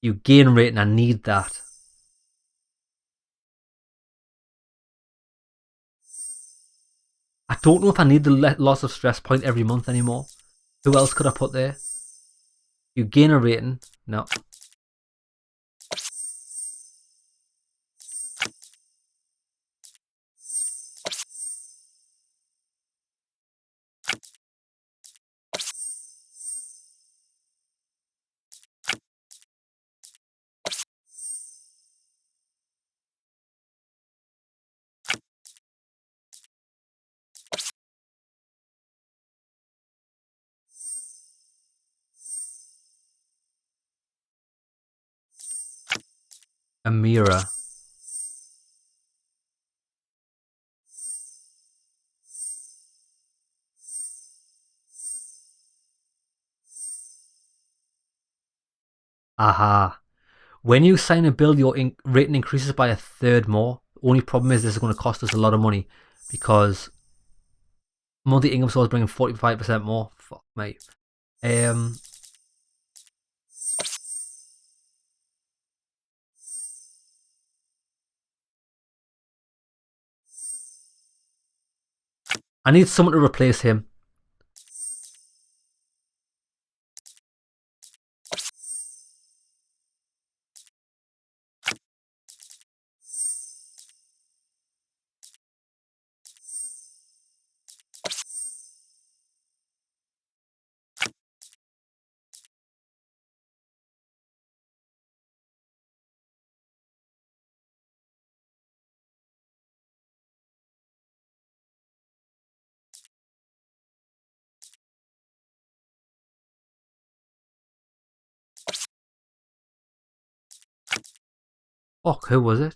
A: You gain rating. I need that. I don't know if I need the loss of stress point every month anymore. Who else could I put there? You gain a rating. No. A mirror. Aha. When you sign a bill, your rating increases by a third more. Only problem is this is going to cost us a lot of money because monthly income source bringing 45% more. Fuck, mate. I need someone to replace him. Fuck, who was it?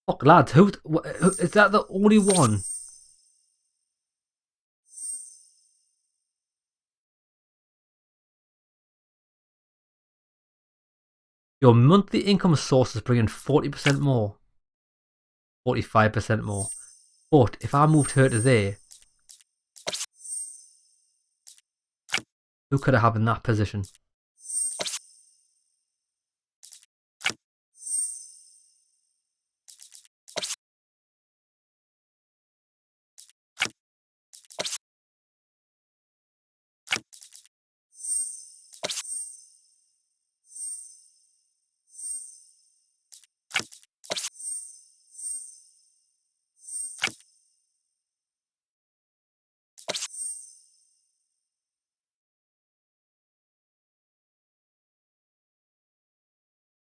A: Fuck, lads, who is that the only one? Your monthly income source is bringing 40% more. 45% more. But if I moved her to there, who could I have in that position?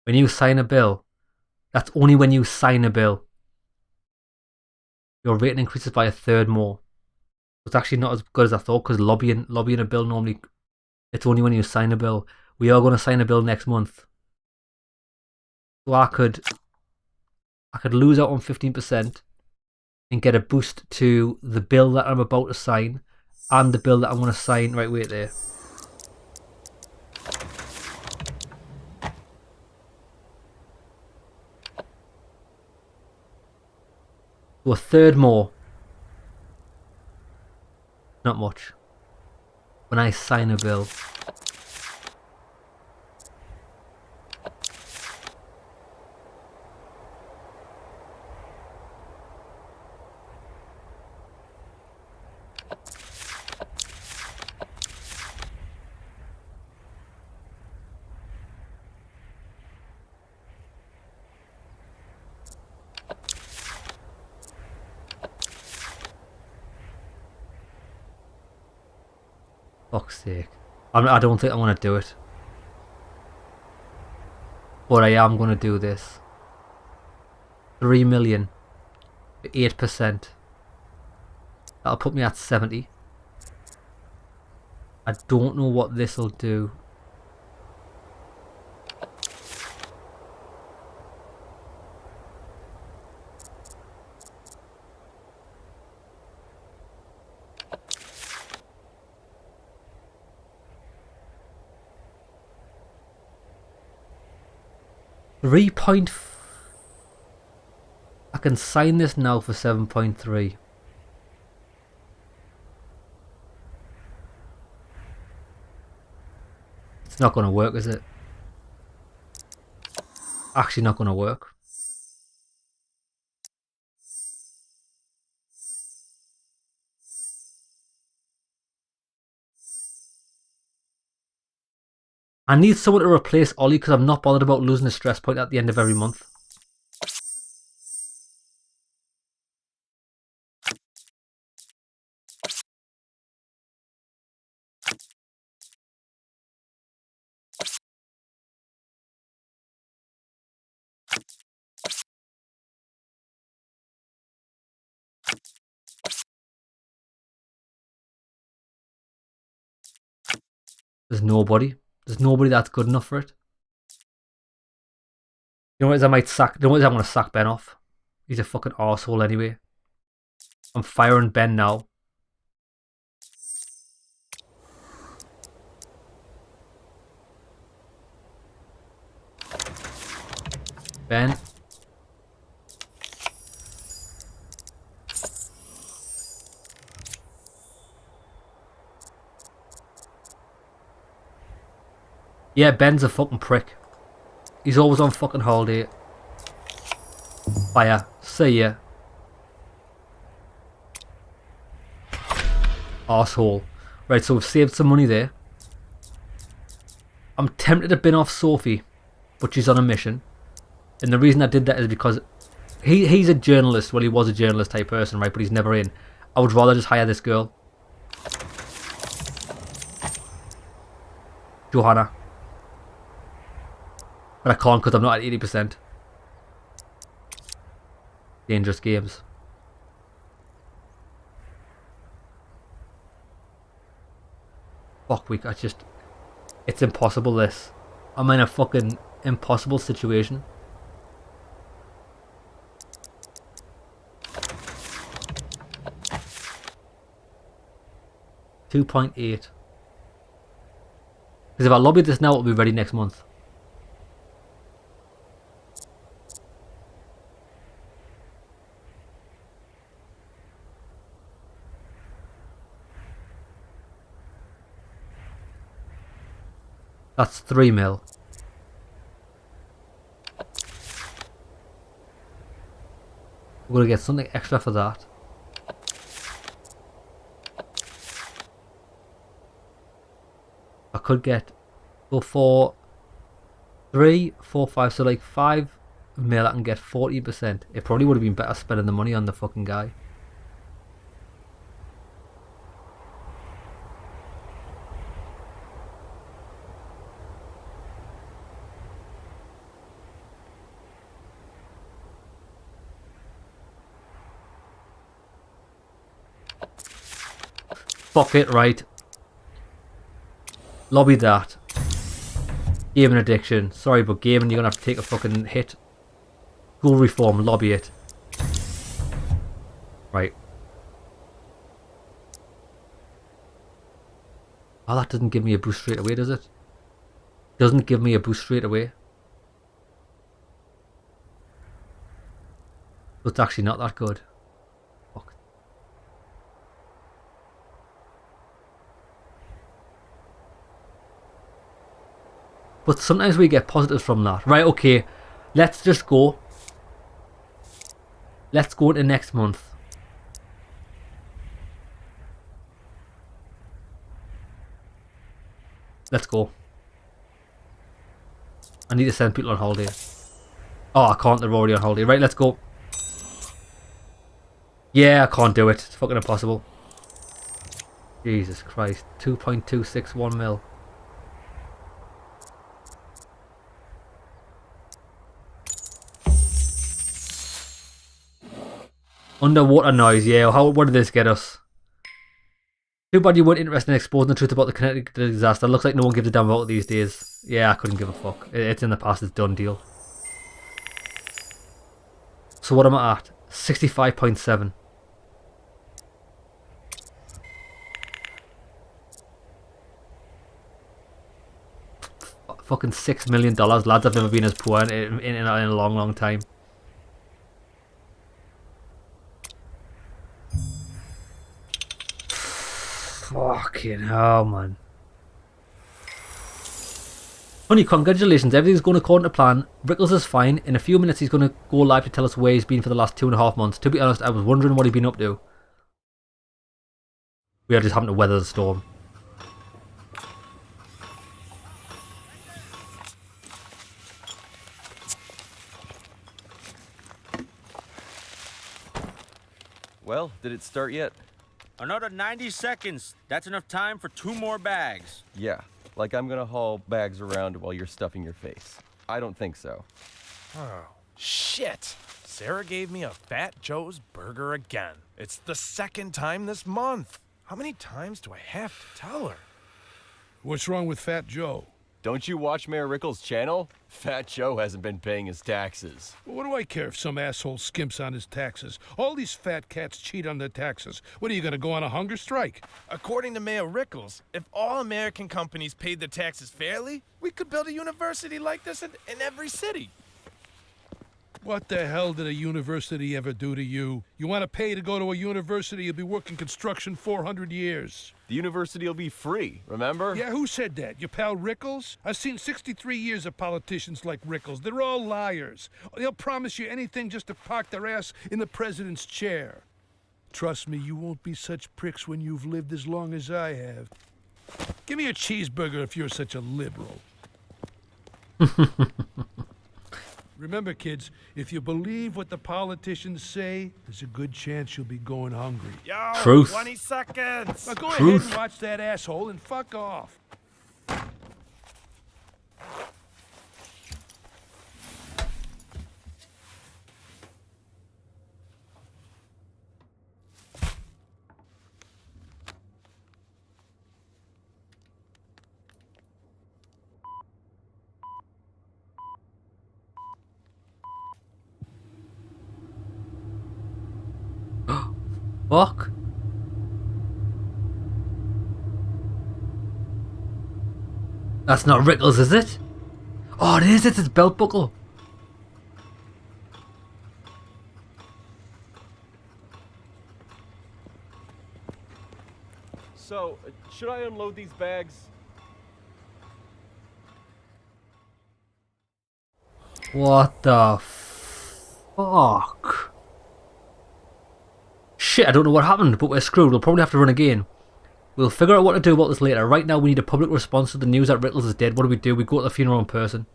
A: When you sign a bill, that's only when you sign a bill. Your rating increases by a third more. It's actually not as good as I thought because lobbying a bill normally, it's only when you sign a bill. We are going to sign a bill next month. So I could lose out on 15% and get a boost to the bill that I'm about to sign and the bill that I'm going to sign. Right, wait there. So a third more. Not much. When I sign a bill. Fuck's sake. I don't think I want to do it. But I am going to do this. 3 million. 8%. That'll put me at 70. I don't know what this will do. 3 point... I can sign this now for 7.3. It's not going to work, is it? Actually not going to work. I need someone to replace Ollie because I'm not bothered about losing a stress point at the end of every month. There's nobody. There's nobody that's good enough for it. You know what it is? I might sack... You know what it is? I'm going to sack Ben off. He's a fucking arsehole anyway. I'm firing Ben now. Ben. Yeah, Ben's a fucking prick. He's always on fucking holiday. Fire. See ya. Arsehole. Right, so we've saved some money there. I'm tempted to bin off Sophie, but she's on a mission. And the reason I did that is because he's a journalist. Well, he was a journalist type person, right? But he's never in. I would rather just hire this girl. Johanna. But I can't because I'm not at 80%. Dangerous games. Fuck, it's impossible this. I'm in a fucking impossible situation. $2.8. Because if I lobby this now, it'll be ready next month. That's 3 mil. We're gonna get something extra for that. I could get for 3, 4, 5, so like 5 mil I can get 40%. It probably would have been better spending the money on the fucking guy. Fuck it, right. Lobby that. Gaming addiction. Sorry, but gaming, you're gonna have to take a fucking hit. School reform, lobby it. Right. Oh, that doesn't give me a boost straight away, does it? Doesn't give me a boost straight away. But it's actually not that good. Fuck. But sometimes we get positives from that. Right, okay. Let's just go. Let's go into next month. Let's go. I need to send people on holiday. Oh, I can't. They're already on holiday. Right, let's go. Yeah, I can't do it. It's fucking impossible. Jesus Christ. 2.261 mil. Underwater noise, yeah. What did this get us? Too bad you weren't interested in exposing the truth about the Connecticut disaster. Looks like no one gives a damn about it these days. Yeah, I couldn't give a fuck. It's in the past, it's done deal. So what am I at? 65.7. fucking $6 million, lads. I've never been as poor in a long, long time. Fucking hell, man. Honey, congratulations. Everything's going according to plan. Rickles is fine. In a few minutes, he's going to go live to tell us where he's been for the last 2.5 months. To be honest, I was wondering what he'd been up to. We are just having to weather the storm.
B: Well, did it start yet?
C: Another 90 seconds. That's enough time for 2 more bags.
B: Yeah, like I'm gonna haul bags around while you're stuffing your face. I don't think so.
D: Oh, shit. Sarah gave me a Fat Joe's burger again. It's the 2nd time this month. How many times do I have to tell her?
E: What's wrong with Fat Joe?
B: Don't you watch Mayor Rickles' channel? Fat Joe hasn't been paying his taxes.
E: Well, what do I care if some asshole skimps on his taxes? All these fat cats cheat on their taxes. What are you gonna go on a hunger strike?
D: According to Mayor Rickles, if all American companies paid their taxes fairly, we could build a university like this in every city.
E: What the hell did a university ever do to you? You want to pay to go to a university, you'll be working construction 400 years.
B: The university will be free, remember?
E: Yeah, who said that? Your pal Rickles? I've seen 63 years of politicians like Rickles. They're all liars. They'll promise you anything just to park their ass in the president's chair. Trust me, you won't be such pricks when you've lived as long as I have. Give me a cheeseburger if you're such a liberal. Remember, kids, if you believe what the politicians say, there's a good chance you'll be going hungry.
D: Yo,
A: Truth.
D: 20 seconds.
E: Now go
A: Truth.
E: ahead and watch that asshole and fuck off.
A: Fuck. That's not Rickles, is it? Oh, it is. It's his belt buckle.
B: So, should I unload these bags?
A: What the fuck? Shit, I don't know what happened, but we're screwed. We'll probably have to run again. We'll figure out what to do about this later. Right now, we need a public response to the news that Rickles is dead. What do? We go to the funeral in person.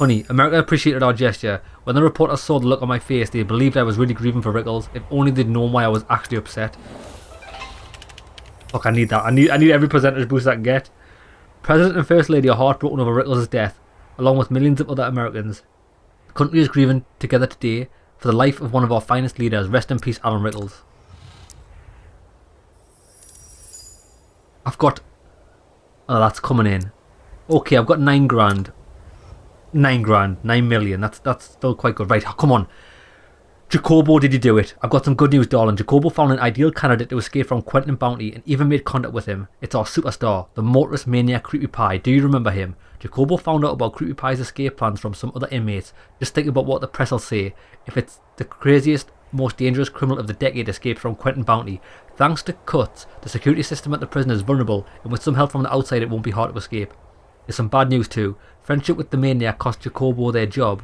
A: Honey, America appreciated our gesture. When the reporters saw the look on my face, they believed I was really grieving for Rickles. If only they'd known why I was actually upset. Fuck, I need that. I need every percentage boost I can get. President and First Lady are heartbroken over Rickles' death, along with millions of other Americans. The country is grieving together today for the life of one of our finest leaders. Rest in peace, Alan Rickles. I've got... Oh, that's coming in. Okay, I've got 9 grand. 9 grand. 9 million. That's still quite good. Right, come on. Jacobo, did you do it? I've got some good news, darling. Jacobo found an ideal candidate to escape from Quentin Bounty and even made contact with him. It's our superstar, the motorist maniac Creepy Pie. Do you remember him? Jacobo found out about Creepy Pie's escape plans from some other inmates. Just think about what the press will say. If it's the craziest, most dangerous criminal of the decade escaped from Quentin Bounty. Thanks to cuts, the security system at the prison is vulnerable, and with some help from the outside it won't be hard to escape. There's some bad news too. Friendship with the maniac cost Jacobo their job.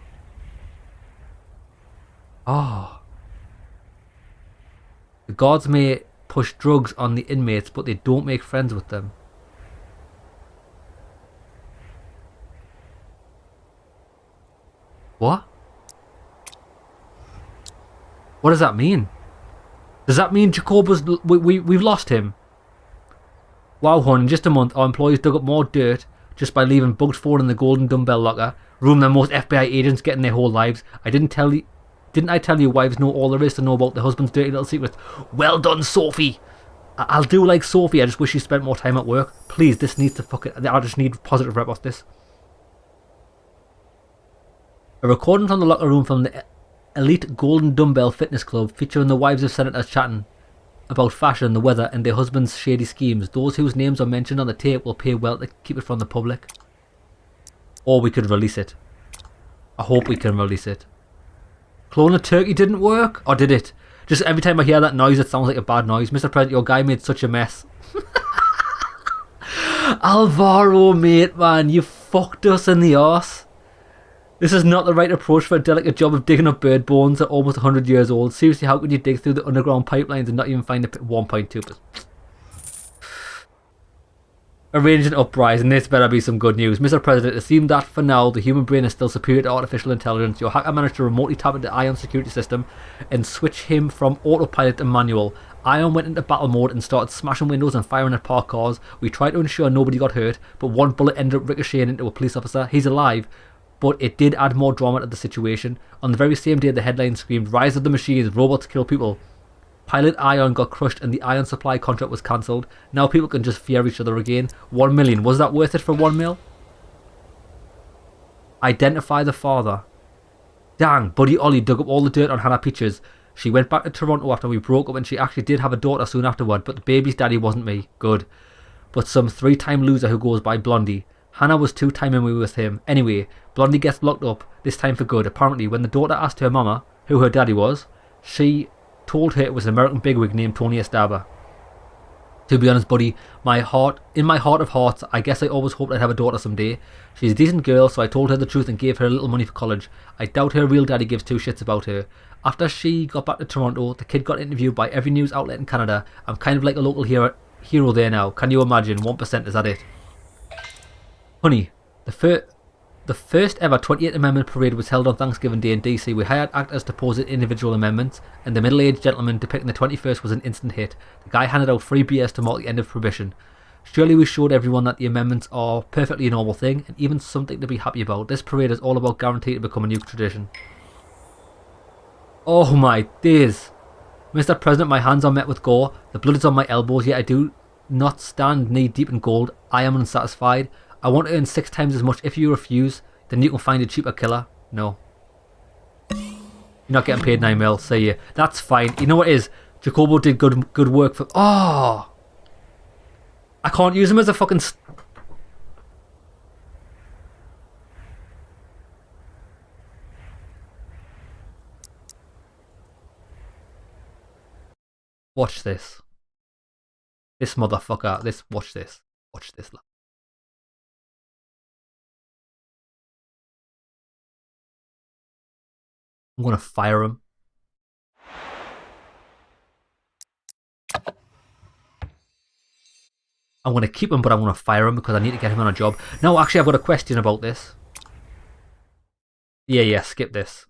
A: Oh. The guards may push drugs on the inmates, but they don't make friends with them. What? What does that mean? Does that mean Jacobo's... We've lost him? Wow, hon, in just a month, our employees dug up more dirt just by leaving bugged phone in the golden dumbbell locker, room that most FBI agents get in their whole lives. Didn't I tell you wives know all there is to know about their husband's dirty little secrets? Well done, Sophie! I'll do like Sophie, I just wish she spent more time at work. Please, this needs to fucking... I just need positive rep off this. A recording from the locker room from the elite Golden Dumbbell Fitness Club featuring the wives of senators chatting. about fashion, the weather, and their husbands' shady schemes. Those whose names are mentioned on the tape will pay well to keep it from the public. Or we could release it. I hope we can release it. Clone a turkey didn't work? Or did it? Just every time I hear that noise, it sounds like a bad noise. Mr. President, your guy made such a mess. Alvaro, mate, man, you fucked us in the arse. This is not the right approach for a delicate job of digging up bird bones at almost 100 years old. Seriously, how could you dig through the underground pipelines and not even find a 1.2%? Arrange an uprising. This better be some good news. Mr. President, it seems that for now, the human brain is still superior to artificial intelligence. Your hacker managed to remotely tap into Ion's security system and switch him from autopilot to manual. Ion went into battle mode and started smashing windows and firing at parked cars. We tried to ensure nobody got hurt, but one bullet ended up ricocheting into a police officer. He's alive, but it did add more drama to the situation. On the very same day, the headline screamed, "Rise of the Machines, robots kill people." Pilot Ion got crushed and the Ion supply contract was cancelled. Now people can just fear each other again. 1 million. Was that worth it for 1 mil? Identify the father. Dang, Buddy Ollie dug up all the dirt on Hannah Peaches. She went back to Toronto after we broke up and she actually did have a daughter soon afterward, but the baby's daddy wasn't me. Good. But some 3-time loser who goes by Blondie. Hannah was 2-timing me with him. Anyway, Blondie gets locked up, this time for good. Apparently, when the daughter asked her mama who her daddy was, she told her it was an American bigwig named Tony Estaba. To be honest, buddy, in my heart of hearts, I guess I always hoped I'd have a daughter someday. She's a decent girl, so I told her the truth and gave her a little money for college. I doubt her real daddy gives 2 shits about her. After she got back to Toronto, the kid got interviewed by every news outlet in Canada. I'm kind of like a local hero there now. Can you imagine? 1%, is that it? Honey, the first ever 28th Amendment parade was held on Thanksgiving Day in DC. We hired actors to pose at individual amendments, and the middle-aged gentleman depicting the 21st was an instant hit. The guy handed out free beers to mark the end of prohibition. Surely we showed everyone that the amendments are perfectly a normal thing, and even something to be happy about. This parade is all about guaranteed to become a new tradition. Oh my days. Mr. President, my hands are met with gore. The blood is on my elbows, yet I do not stand knee deep in gold. I am unsatisfied. I want to earn 6 times as much. If you refuse, then you can find a cheaper killer. No. You're not getting paid 9 mil, say you. That's fine. You know what it is? Jacobo did good work for... Oh! I can't use him as a fucking... Watch this. This motherfucker. Watch this. Watch this. I'm gonna fire him. I'm gonna keep him, but I'm gonna fire him because I need to get him on a job. No, actually, I've got a question about this. Yeah, skip this.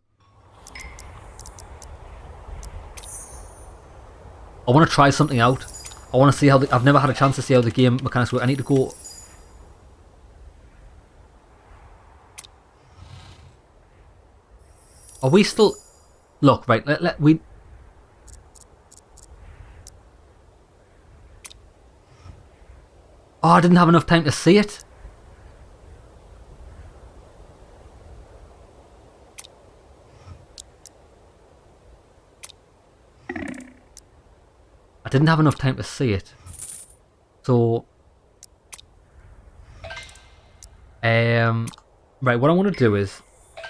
A: I want to try something out. I want to see how I've never had a chance to see how the game mechanics work. I need to go... Are we still... Look, right, we... Oh, I didn't have enough time to see it. I didn't have enough time to see it. So... Right, what I want to do is...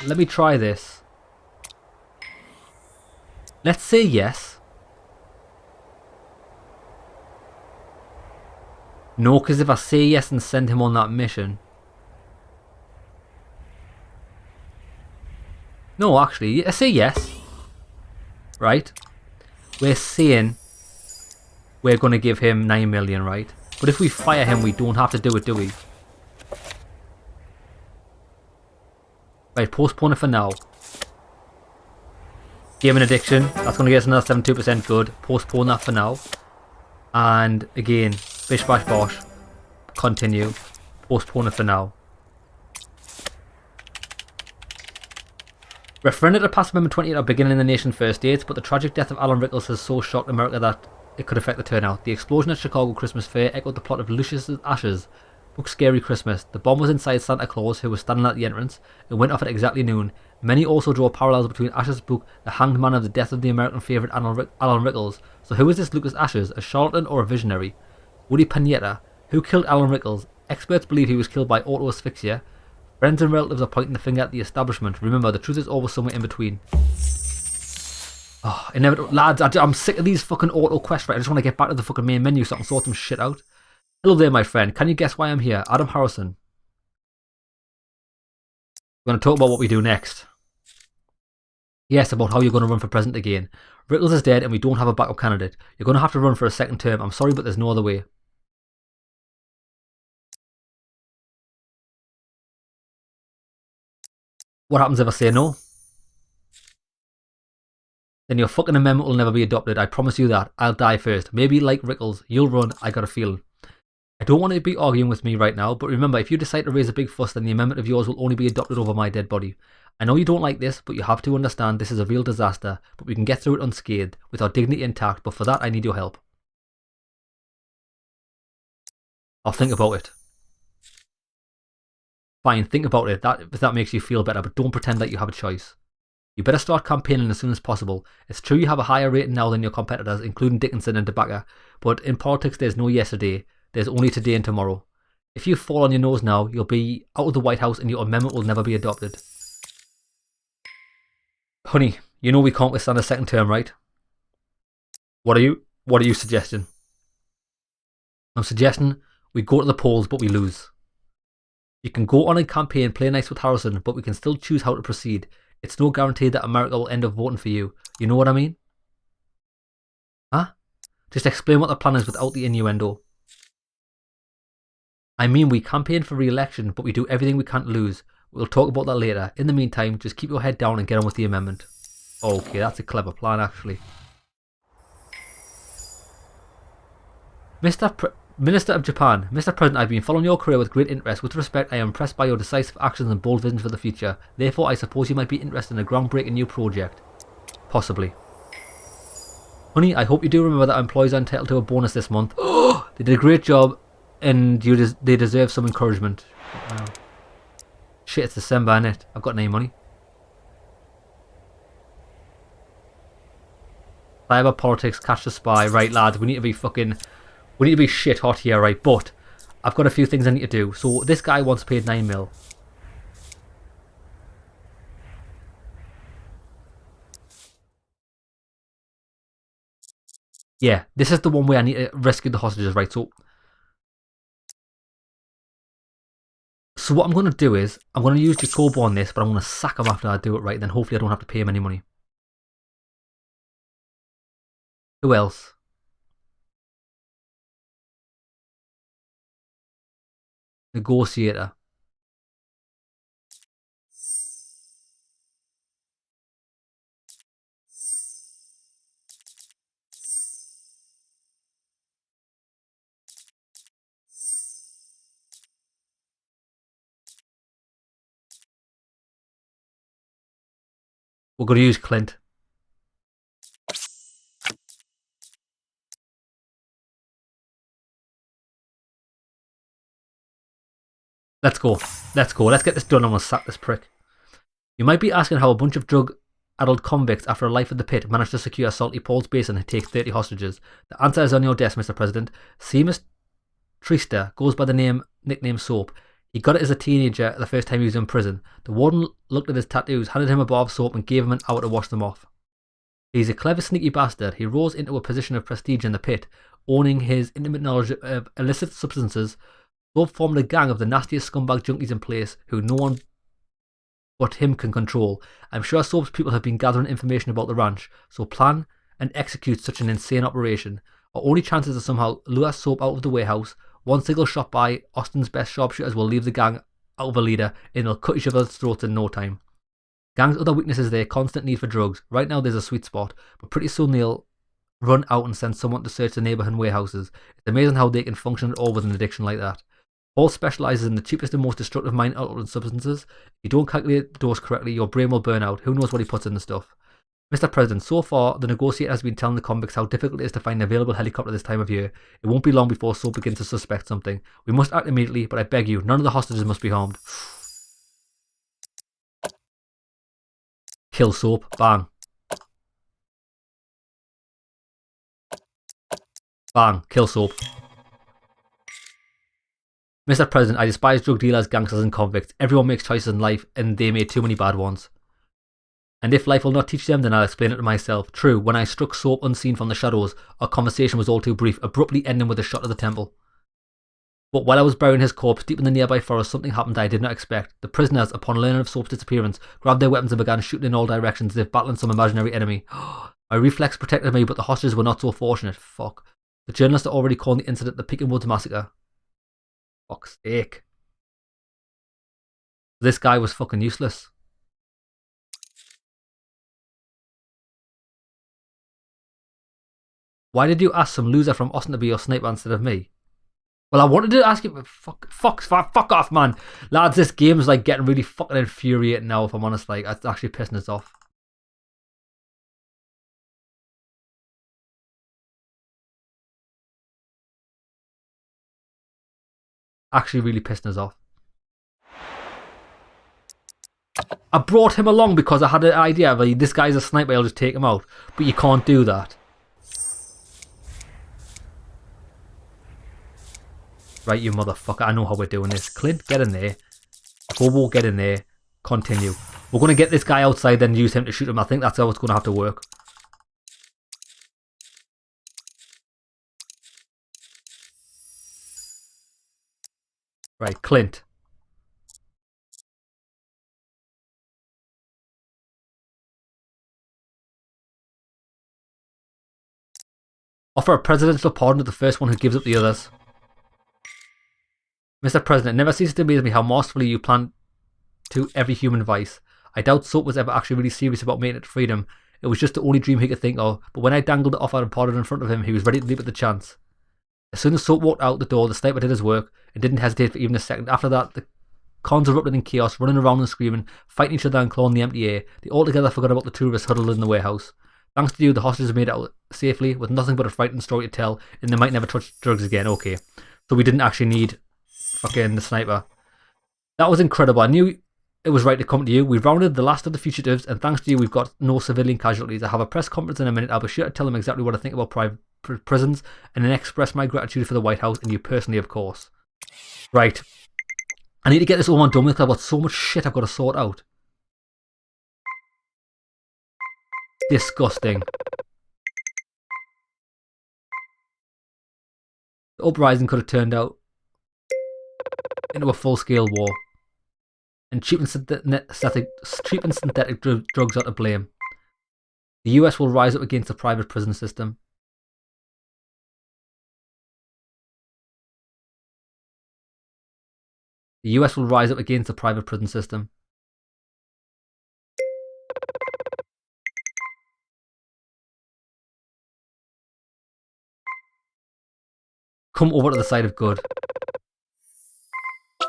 A: Let me try this. Let's say yes. No, because if I say yes and send him on that mission... No, actually, I say yes. Right? We're saying we're going to give him 9 million, right? But if we fire him, we don't have to do it, do we? Right, postpone it for now. Gaming addiction, that's going to get us another 72% good. Postpone that for now. And again, bish bash bosh. Continue. Postpone it for now. Referendum to pass Amendment 28 are beginning in the nation's first states, but the tragic death of Alan Rickles has so shocked America that it could affect the turnout. The explosion at Chicago Christmas Fair echoed the plot of Lucius's Ashes. Book Scary Christmas. The bomb was inside Santa Claus, who was standing at the entrance. It went off at exactly noon. Many also draw parallels between Asher's book, The Hanged Man of the Death of the American favourite Alan Rickles. So who is this Lucas Ashes? A charlatan or a visionary? Woody Panetta. Who killed Alan Rickles? Experts believe he was killed by auto asphyxia. Friends and relatives are pointing the finger at the establishment. Remember, the truth is always somewhere in between. Oh, inevitable. Lads, I'm sick of these fucking auto quests, right? I just want to get back to the fucking main menu so I can sort some shit out. Hello there, my friend. Can you guess why I'm here? Adam Harrison. We're going to talk about what we do next. Yes, about how you're going to run for president again. Rickles is dead and we don't have a backup candidate. You're going to have to run for a second term. I'm sorry, but there's no other way. What happens if I say no? Then your fucking amendment will never be adopted. I promise you that. I'll die first. Maybe like Rickles, you'll run. I got a feeling. I don't want to be arguing with me right now, but remember, if you decide to raise a big fuss, then the amendment of yours will only be adopted over my dead body. I know you don't like this, but you have to understand this is a real disaster, but we can get through it unscathed, with our dignity intact, but for that I need your help. I'll think about it. Fine, think about it, if that makes you feel better, but don't pretend that you have a choice. You better start campaigning as soon as possible. It's true you have a higher rating now than your competitors, including Dickinson and DeBacker, but in politics there's no yesterday, there's only today and tomorrow. If you fall on your nose now, you'll be out of the White House and your amendment will never be adopted. Honey, you know we can't withstand a second term, right? What are you suggesting? I'm suggesting we go to the polls but we lose. You can go on a campaign, play nice with Harrison, but we can still choose how to proceed. It's no guarantee that America will end up voting for you. You know what I mean? Huh? Just explain what the plan is without the innuendo. I mean, we campaign for re-election, but we do everything we can to lose. We'll talk about that later. In the meantime, just keep your head down and get on with the amendment. Okay, that's a clever plan, actually. Minister of Japan. Mr. President, I've been following your career with great interest. With respect, I am impressed by your decisive actions and bold visions for the future. Therefore, I suppose you might be interested in a groundbreaking new project. Possibly. Honey, I hope you do remember that employees are entitled to a bonus this month. Oh, they did a great job. And they deserve some encouragement. Wow. Shit, it's December, innit? I've got no money. Cyber politics, catch the spy. Right, lads, we need to be shit hot here, right? But I've got a few things I need to do. So this guy wants paid 9 mil. Yeah, this is the one where I need to rescue the hostages, right? So what I'm going to do is, I'm going to use Jacobo on this, but I'm going to sack him after I do it right, then hopefully I don't have to pay him any money. Who else? Negotiator. We're going to use Clint. Let's go. Let's go. Let's get this done and we'll sack this prick. You might be asking how a bunch of drug-addled convicts after a life at the pit managed to secure Salty Paul's Basin and take 30 hostages. The answer is on your desk, Mr. President. Seamus Trista goes by the nickname Soap. He got it as a teenager the first time he was in prison. The warden looked at his tattoos, handed him a bar of soap and gave him an hour to wash them off. He's a clever, sneaky bastard. He rose into a position of prestige in the pit, owning his intimate knowledge of illicit substances. Soap formed a gang of the nastiest scumbag junkies in place who no one but him can control. I'm sure Soap's people have been gathering information about the ranch, so plan and execute such an insane operation. Our only chances are somehow lure Soap out of the warehouse. One single shot by Austin's best sharpshooters will leave the gang out of a leader and they'll cut each other's throats in no time. Gang's other weakness is their constant need for drugs. Right now there's a sweet spot, but pretty soon they'll run out and send someone to search the neighbourhood warehouses. It's amazing how they can function at all with an addiction like that. Paul specialises in the cheapest and most destructive mind-altering substances. If you don't calculate the dose correctly, your brain will burn out. Who knows what he puts in the stuff? Mr. President, so far, the negotiator has been telling the convicts how difficult it is to find an available helicopter this time of year. It won't be long before Soap begins to suspect something. We must act immediately, but I beg you, none of the hostages must be harmed. Kill Soap. Bang. Bang. Kill Soap. Mr. President, I despise drug dealers, gangsters and convicts. Everyone makes choices in life, and they made too many bad ones. And if life will not teach them, then I'll explain it to myself. True, when I struck Soap unseen from the shadows, our conversation was all too brief, abruptly ending with a shot at the temple. But while I was burying his corpse deep in the nearby forest, something happened I did not expect. The prisoners, upon learning of Soap's disappearance, grabbed their weapons and began shooting in all directions as if battling some imaginary enemy. My reflex protected me, but the hostages were not so fortunate. Fuck. The journalists are already calling the incident the Pekin Woods Massacre. Fuck's sake. This guy was fucking useless. Why did you ask some loser from Austin to be your sniper instead of me? Well, I wanted to ask you, but fuck off, man. Lads, this game's like getting really fucking infuriating now, if I'm honest. Like, it's actually pissing us off. Actually really pissing us off. I brought him along because I had an idea of like, this guy's a sniper, I'll just take him out. But you can't do that. Right, you motherfucker. I know how we're doing this. Clint, get in there. Bobo, get in there. Continue. We're going to get this guy outside, then use him to shoot him. I think that's how it's going to have to work. Right, Clint. Offer a presidential pardon to the first one who gives up the others. Mr. President, it never ceases to amaze me how masterfully you plan to every human vice. I doubt Soap was ever actually really serious about making it to freedom. It was just the only dream he could think of, but when I dangled the offer and pardon in front of him, he was ready to leap at the chance. As soon as Soap walked out the door, the sniper did his work and didn't hesitate for even a second. After that, the cons erupted in chaos, running around and screaming, fighting each other and clawing the empty air. They altogether forgot about the two of us huddled in the warehouse. Thanks to you, the hostages made it out safely, with nothing but a frightening story to tell, and they might never touch drugs again. Okay, so we didn't actually need fucking the sniper. That was incredible. I knew it was right to come to you. We rounded the last of the fugitives, and thanks to you, we've got no civilian casualties. I have a press conference in a minute. I'll be sure to tell them exactly what I think about private prisons, and then express my gratitude for the White House and you personally, of course. Right. I need to get this all on done with because I've got so much shit I've got to sort out. Disgusting. The Uprising could have turned out into a full-scale war. And cheap and synthetic drugs are to blame. The US will rise up against the private prison system. The US will rise up against the private prison system. Come over to the side of good.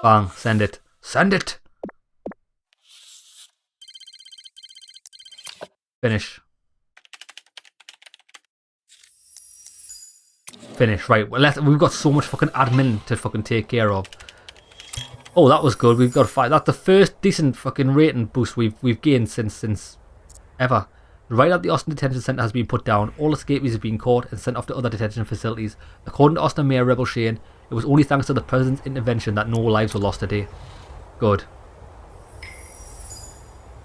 A: Bang, send it. Send it! Finish. Finish, right. Well, we've got so much fucking admin to fucking take care of. Oh, that was good. We've got 5. That's the first decent fucking rating boost we've gained since ever. The right at the Austin Detention Centre has been put down. All escapees have been caught and sent off to other detention facilities. According to Austin Mayor Rebel Shane, it was only thanks to the President's intervention that no lives were lost today. Good.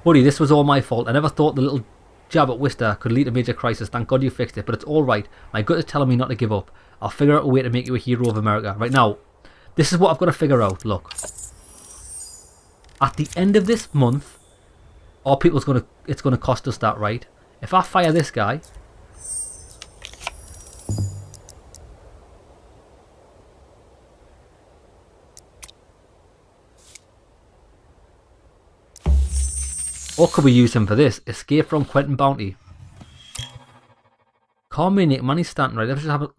A: Buddy, this was all my fault. I never thought the little jab at Worcester could lead to major crisis. Thank God you fixed it, but it's alright. My gut is telling me not to give up. I'll figure out a way to make you a hero of America. Right now, this is what I've got to figure out. Look. At the end of this month, it's gonna cost us that, right? If I fire this guy, or could we use him for this? Escape from Quentin bounty. Call me Nick, money Stanton, right? Let's just have a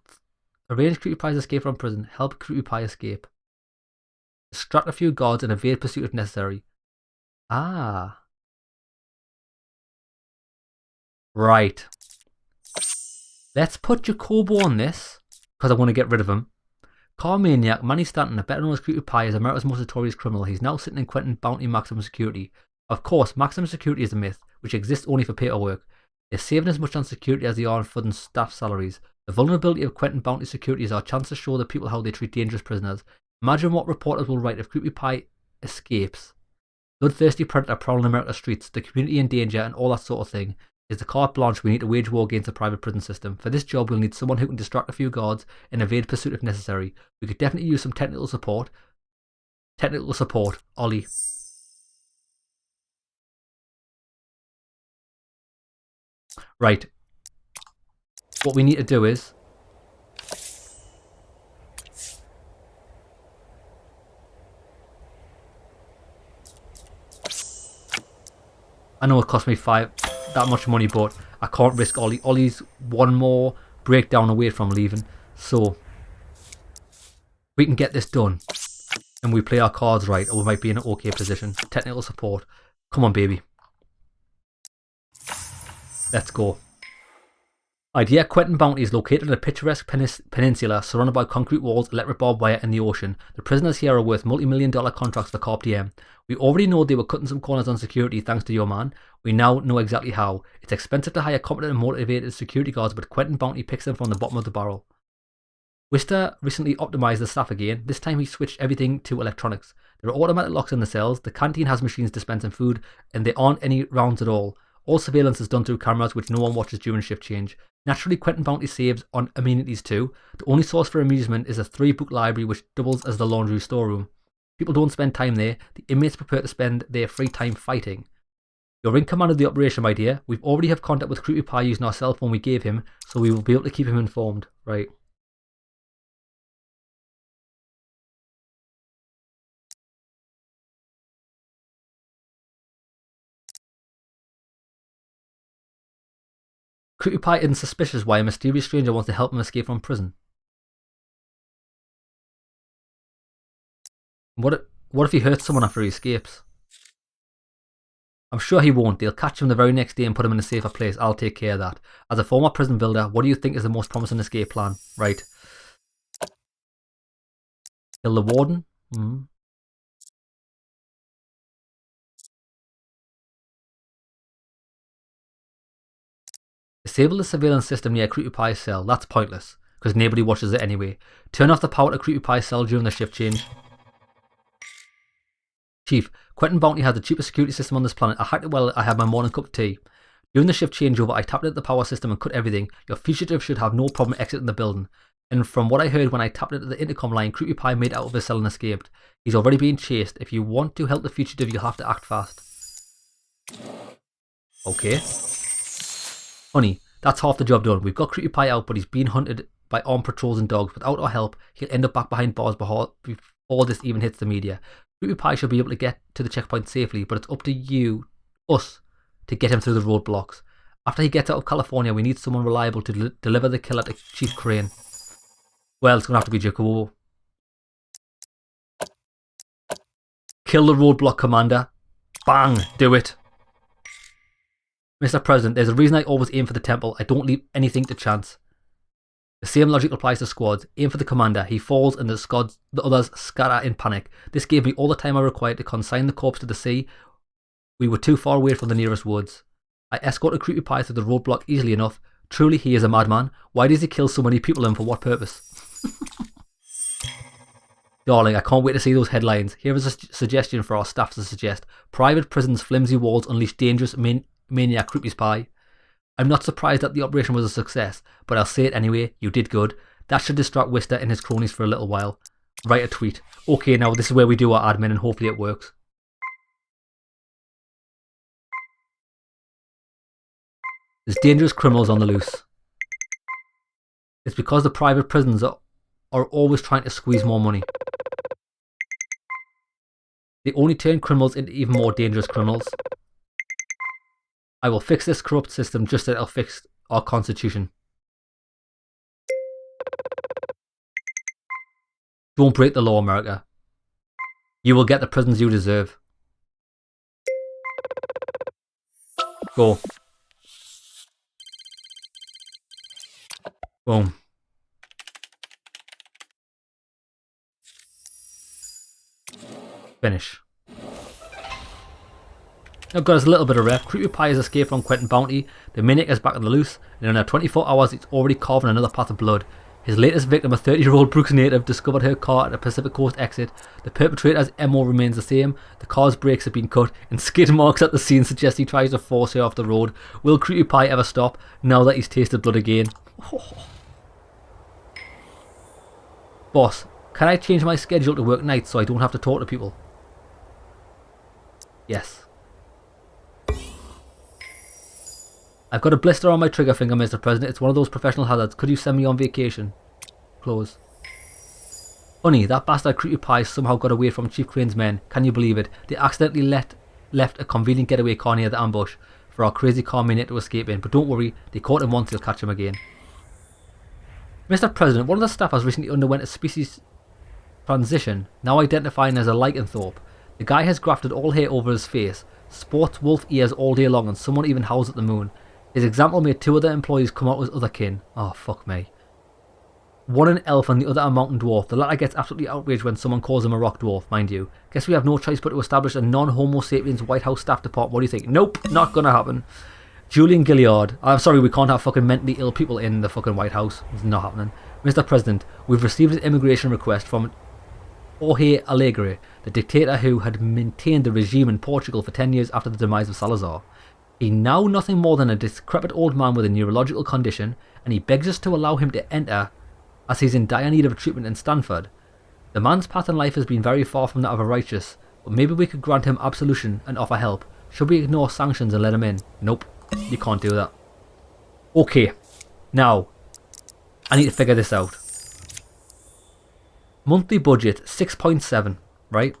A: arrange Creepy Pie's escape from prison. Help Creepy Pie escape. Distract a few guards and evade pursuit if necessary. Ah. Right. Let's put Jacobo on this, because I want to get rid of him. Car maniac Manny Stanton, better known as Cutie Pie, is America's most notorious criminal. He's now sitting in Quentin Bounty maximum security. Of course, maximum security is a myth, which exists only for paperwork. They're saving as much on security as they are on funding staff salaries. The vulnerability of Quentin Bounty security is our chance to show the people how they treat dangerous prisoners. Imagine what reporters will write if Cutie Pie escapes. Bloodthirsty predator prowling America's streets, the community in danger, and all that sort of thing. Is the carte blanche we need to wage war against the private prison system. For this job, we'll need someone who can distract a few guards and evade pursuit if necessary. We could definitely use some technical support. Ollie. Right. What we need to do is... I know it cost me that much money, but I can't risk Ollie. Ollie's one more breakdown away from leaving. So, we can get this done. And we play our cards right, or we might be in an okay position. Technical support. Come on, baby. Let's go. Idea: Quentin Bounty is located on a picturesque peninsula surrounded by concrete walls, electric barbed wire, and the ocean. The prisoners here are worth multi-million-dollar contracts for Corp DM. We already know they were cutting some corners on security thanks to your man. We now know exactly how. It's expensive to hire competent and motivated security guards, but Quentin Bounty picks them from the bottom of the barrel. Wister recently optimized the staff again. This time he switched everything to electronics. There are automatic locks in the cells, the canteen has machines dispensing food, and there aren't any rounds at all. All surveillance is done through cameras which no one watches during shift change. Naturally, Quentin Bounty saves on amenities too. The only source for amusement is a 3-book library which doubles as the laundry storeroom. People don't spend time there. The inmates prefer to spend their free time fighting. You're in command of the operation, my dear. We've already have contact with Cutie Pie using our cell phone we gave him, so we will be able to keep him informed. Right. Cutie Pie isn't suspicious why a mysterious stranger wants to help him escape from prison. What if he hurts someone after he escapes? I'm sure he won't. They'll catch him the very next day and put him in a safer place. I'll take care of that. As a former prison builder, what do you think is the most promising escape plan? Right. Kill the warden? Disable the surveillance system near Cutie Pie's cell. That's pointless, because nobody watches it anyway. Turn off the power to Cutie Pie's cell during the shift change. Chief, Quentin Bounty has the cheapest security system on this planet. I hacked it while I had my morning cup of tea. During the shift changeover, I tapped at the power system and cut everything. Your fugitive should have no problem exiting the building. And from what I heard when I tapped it at the intercom line, Cutie Pie made out of his cell and escaped. He's already being chased. If you want to help the fugitive, you'll have to act fast. Okay. Honey, that's half the job done. We've got Cutie Pie out, but he's being hunted by armed patrols and dogs. Without our help, he'll end up back behind bars before this even hits the media. Cutie Pie should be able to get to the checkpoint safely, but it's up to us, to get him through the roadblocks. After he gets out of California, we need someone reliable to deliver the killer to Chief Crane. Well, it's going to have to be Jacobo. Kill the roadblock commander. Bang! Do it. Mr. President, there's a reason I always aim for the temple. I don't leave anything to chance. The same logic applies to squads. Aim for the commander. He falls and the others scatter in panic. This gave me all the time I required to consign the corpse to the sea. We were too far away from the nearest woods. I escorted Cutie Pie through the roadblock easily enough. Truly, he is a madman. Why does he kill so many people and for what purpose? Darling, I can't wait to see those headlines. Here is a suggestion for our staff to suggest. Private prisons, flimsy walls, unleash dangerous maniac Cutie Pie. I'm not surprised that the operation was a success, but I'll say it anyway, you did good. That should distract Wister and his cronies for a little while. Write a tweet. Okay, now this is where we do our admin and hopefully it works. There's dangerous criminals on the loose. It's because the private prisons are always trying to squeeze more money. They only turn criminals into even more dangerous criminals. I will fix this corrupt system just as I'll fix our constitution. Don't break the law, America. You will get the prisons you deserve. Go. Boom. Finish. Now got us a little bit of rep. Creepy Pie has escaped from Quentin bounty. The Maniac is back on the loose. And in under 24 hours, it's already carving another path of blood. His latest victim, a 30-year-old Brooks native, discovered her car at a Pacific Coast exit. The perpetrator's MO remains the same. The car's brakes have been cut, and skid marks at the scene suggest he tries to force her off the road. Will Creepy Pie ever stop, now that he's tasted blood again? Boss, can I change my schedule to work nights so I don't have to talk to people? Yes. I've got a blister on my trigger finger, Mr. President. It's one of those professional hazards. Could you send me on vacation? Close. Honey, that bastard Creepy Pie somehow got away from Chief Crane's men. Can you believe it? They accidentally left a convenient getaway car near the ambush for our crazy car maniac to escape in. But don't worry, they caught him once, they'll catch him again. Mr. President, one of the staff has recently underwent a species transition, now identifying as a lycanthrope. The guy has grafted all hair over his face, sports wolf ears all day long, and someone even howls at the moon. His example made 2 other employees come out as other kin. Oh, fuck me. One an elf and the other a mountain dwarf. The latter gets absolutely outraged when someone calls him a rock dwarf, mind you. Guess we have no choice but to establish a non-homo sapiens White House staff department. What do you think? Nope, not gonna happen. Julian Gilliard. I'm sorry, we can't have fucking mentally ill people in the fucking White House. It's not happening. Mr. President, we've received an immigration request from Jorge Alegre, the dictator who had maintained the regime in Portugal for 10 years after the demise of Salazar. He now nothing more than a decrepit old man with a neurological condition, and he begs us to allow him to enter as he's in dire need of treatment in Stanford. The man's path in life has been very far from that of a righteous, but maybe we could grant him absolution and offer help. Should we ignore sanctions and let him in? Nope, you can't do that. Okay, now, I need to figure this out. Monthly budget, 6.7, right?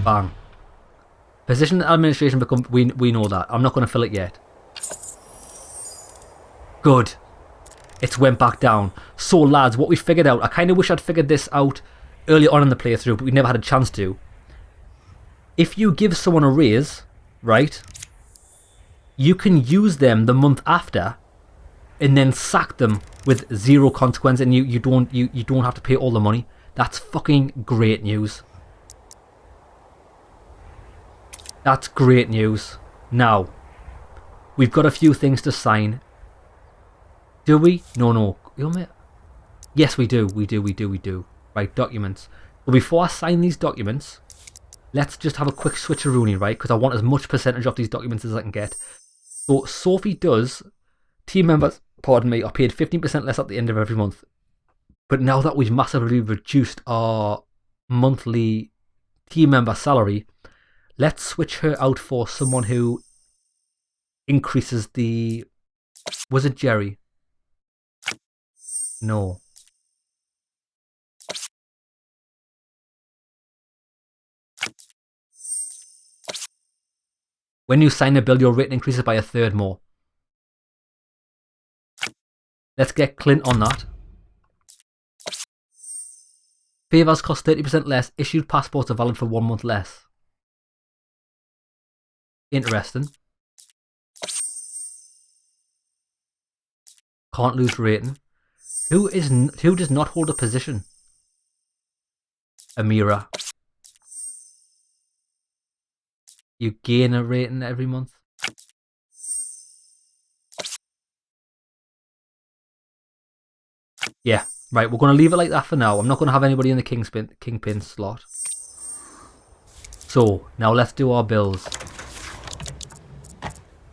A: Bang. Position and administration become... We know that. I'm not going to fill it yet. Good. It's went back down. So lads, what we figured out... I kind of wish I'd figured this out early on in the playthrough, but we never had a chance to. If you give someone a raise, right, you can use them the month after and then sack them with 0 consequence, and you don't have to pay all the money. That's fucking great news. That's great news. Now, we've got a few things to sign. Do we? No. Yes, we do. We do. Right, documents. But before I sign these documents, let's just have a quick switcheroony, right? Because I want as much percentage of these documents as I can get. So, Sophie does. Team members, pardon me, are paid 15% less at the end of every month. But now that we've massively reduced our monthly team member salary, let's switch her out for someone who increases the... Was it Jerry? No. When you sign a bill, your rate increases by 1/3 more. Let's get Clint on that. Favours cost 30% less. Issued passports are valid for 1 month less. Interesting. Can't lose rating. Who does not hold a position? Amira. You gain a rating every month. Yeah, right, we're going to leave it like that for now. I'm not going to have anybody in the kingpin slot. So, now let's do our bills.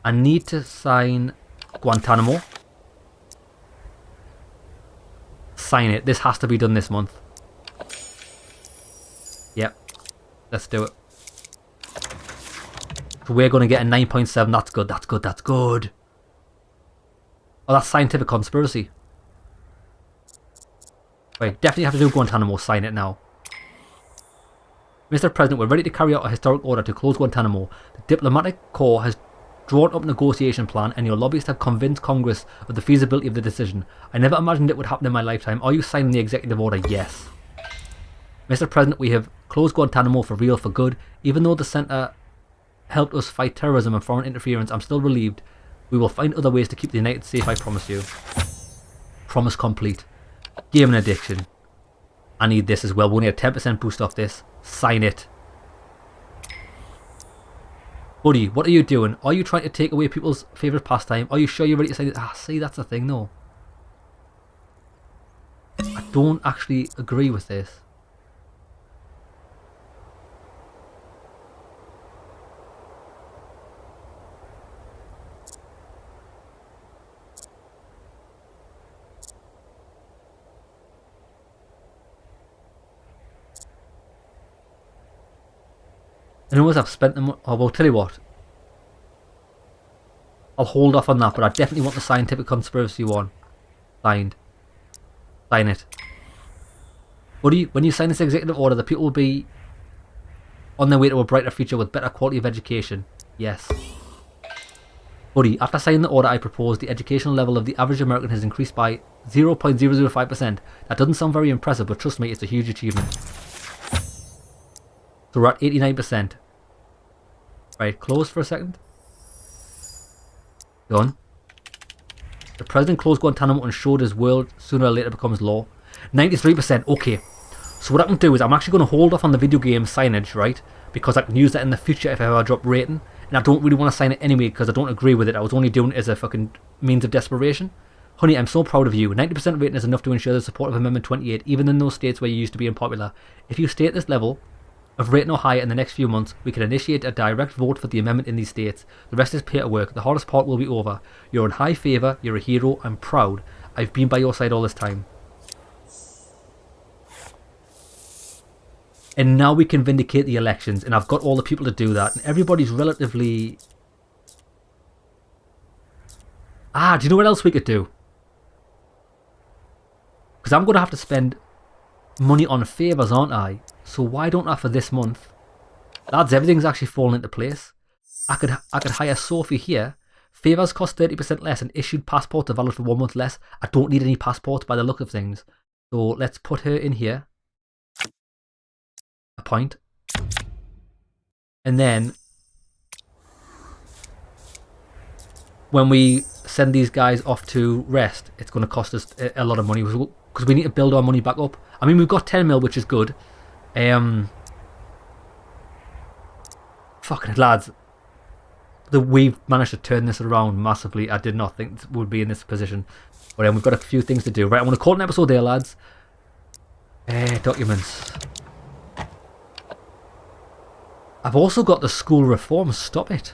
A: I need to sign Guantanamo. Sign it. This has to be done this month. Yep. Let's do it. So we're going to get a 9.7. That's good. That's good. That's good. Oh, that's scientific conspiracy. Wait, definitely have to do Guantanamo. Sign it now. Mr. President, we're ready to carry out a historic order to close Guantanamo. The diplomatic corps has drawn up a negotiation plan, and your lobbyists have convinced Congress of the feasibility of the decision. I never imagined it would happen in my lifetime. Are you signing the executive order? Yes. Mr. President, we have closed Guantanamo for real, for good. Even though the center helped us fight terrorism and foreign interference. I'm still relieved. We will find other ways to keep the United safe, I promise you. Promise complete. Gaming addiction. I need this as well. We'll need a 10% boost off this. Sign it. Buddy, what are you doing? Are you trying to take away people's favourite pastime? Are you sure you're ready to sign it? Ah, see, that's the thing, though. I don't actually agree with this. I know I've spent them. Oh, well, tell you what. I'll hold off on that, but I definitely want the scientific conspiracy one. Signed. Sign it. Buddy, when you sign this executive order, the people will be on their way to a brighter future with better quality of education. Yes. Buddy, after signing the order I proposed, the educational level of the average American has increased by 0.005%. That doesn't sound very impressive, but trust me, it's a huge achievement. So we're at 89%. Right, close for a second. Done. The president closed Guantanamo and showed his world sooner or later becomes law. 93%, okay. So what I can do is I'm actually going to hold off on the video game signage, right? Because I can use that in the future if I ever drop rating. And I don't really want to sign it anyway because I don't agree with it. I was only doing it as a fucking means of desperation. Honey, I'm so proud of you. 90% rating is enough to ensure the support of Amendment 28, even in those states where you used to be unpopular. If you stay at this level of rating or higher in the next few months, we can initiate a direct vote for the amendment in these states. The rest is paperwork. The hardest part will be over. You're in high favour. You're a hero. I'm proud. I've been by your side all this time. And now we can vindicate the elections, and I've got all the people to do that, and everybody's relatively... Ah, do you know what else we could do? Because I'm going to have to spend money on favours, aren't I? So why don't I for this month? Lads, everything's actually fallen into place. I could hire Sophie here. Favours cost 30% less, and issued passports are valid for 1 month less. I don't need any passports by the look of things. So let's put her in here. A point. And then when we send these guys off to rest, it's going to cost us a lot of money because we need to build our money back up. I mean, we've got 10 mil, which is good. Fucking lads, we've managed to turn this around massively. I did not think we'd be in this position, but we've got a few things to do. Right, I'm going to call it an episode there, lads. Documents. I've also got the school reform. Stop it.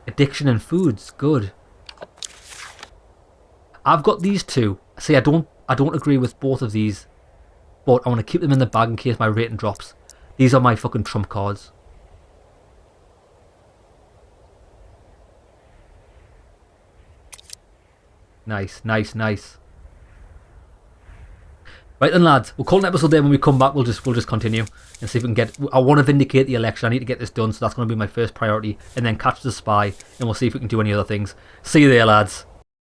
A: Addiction and foods. Good. I've got these two. See, I don't agree with both of these, but I want to keep them in the bag in case my rating drops. These are my fucking trump cards. Nice, nice, nice. Right then, lads, we'll call an episode there. When we come back, we'll just continue and see if we can get... I want to vindicate the election. I need to get this done, so that's going to be my first priority. And then catch the spy, and we'll see if we can do any other things. See you there, lads.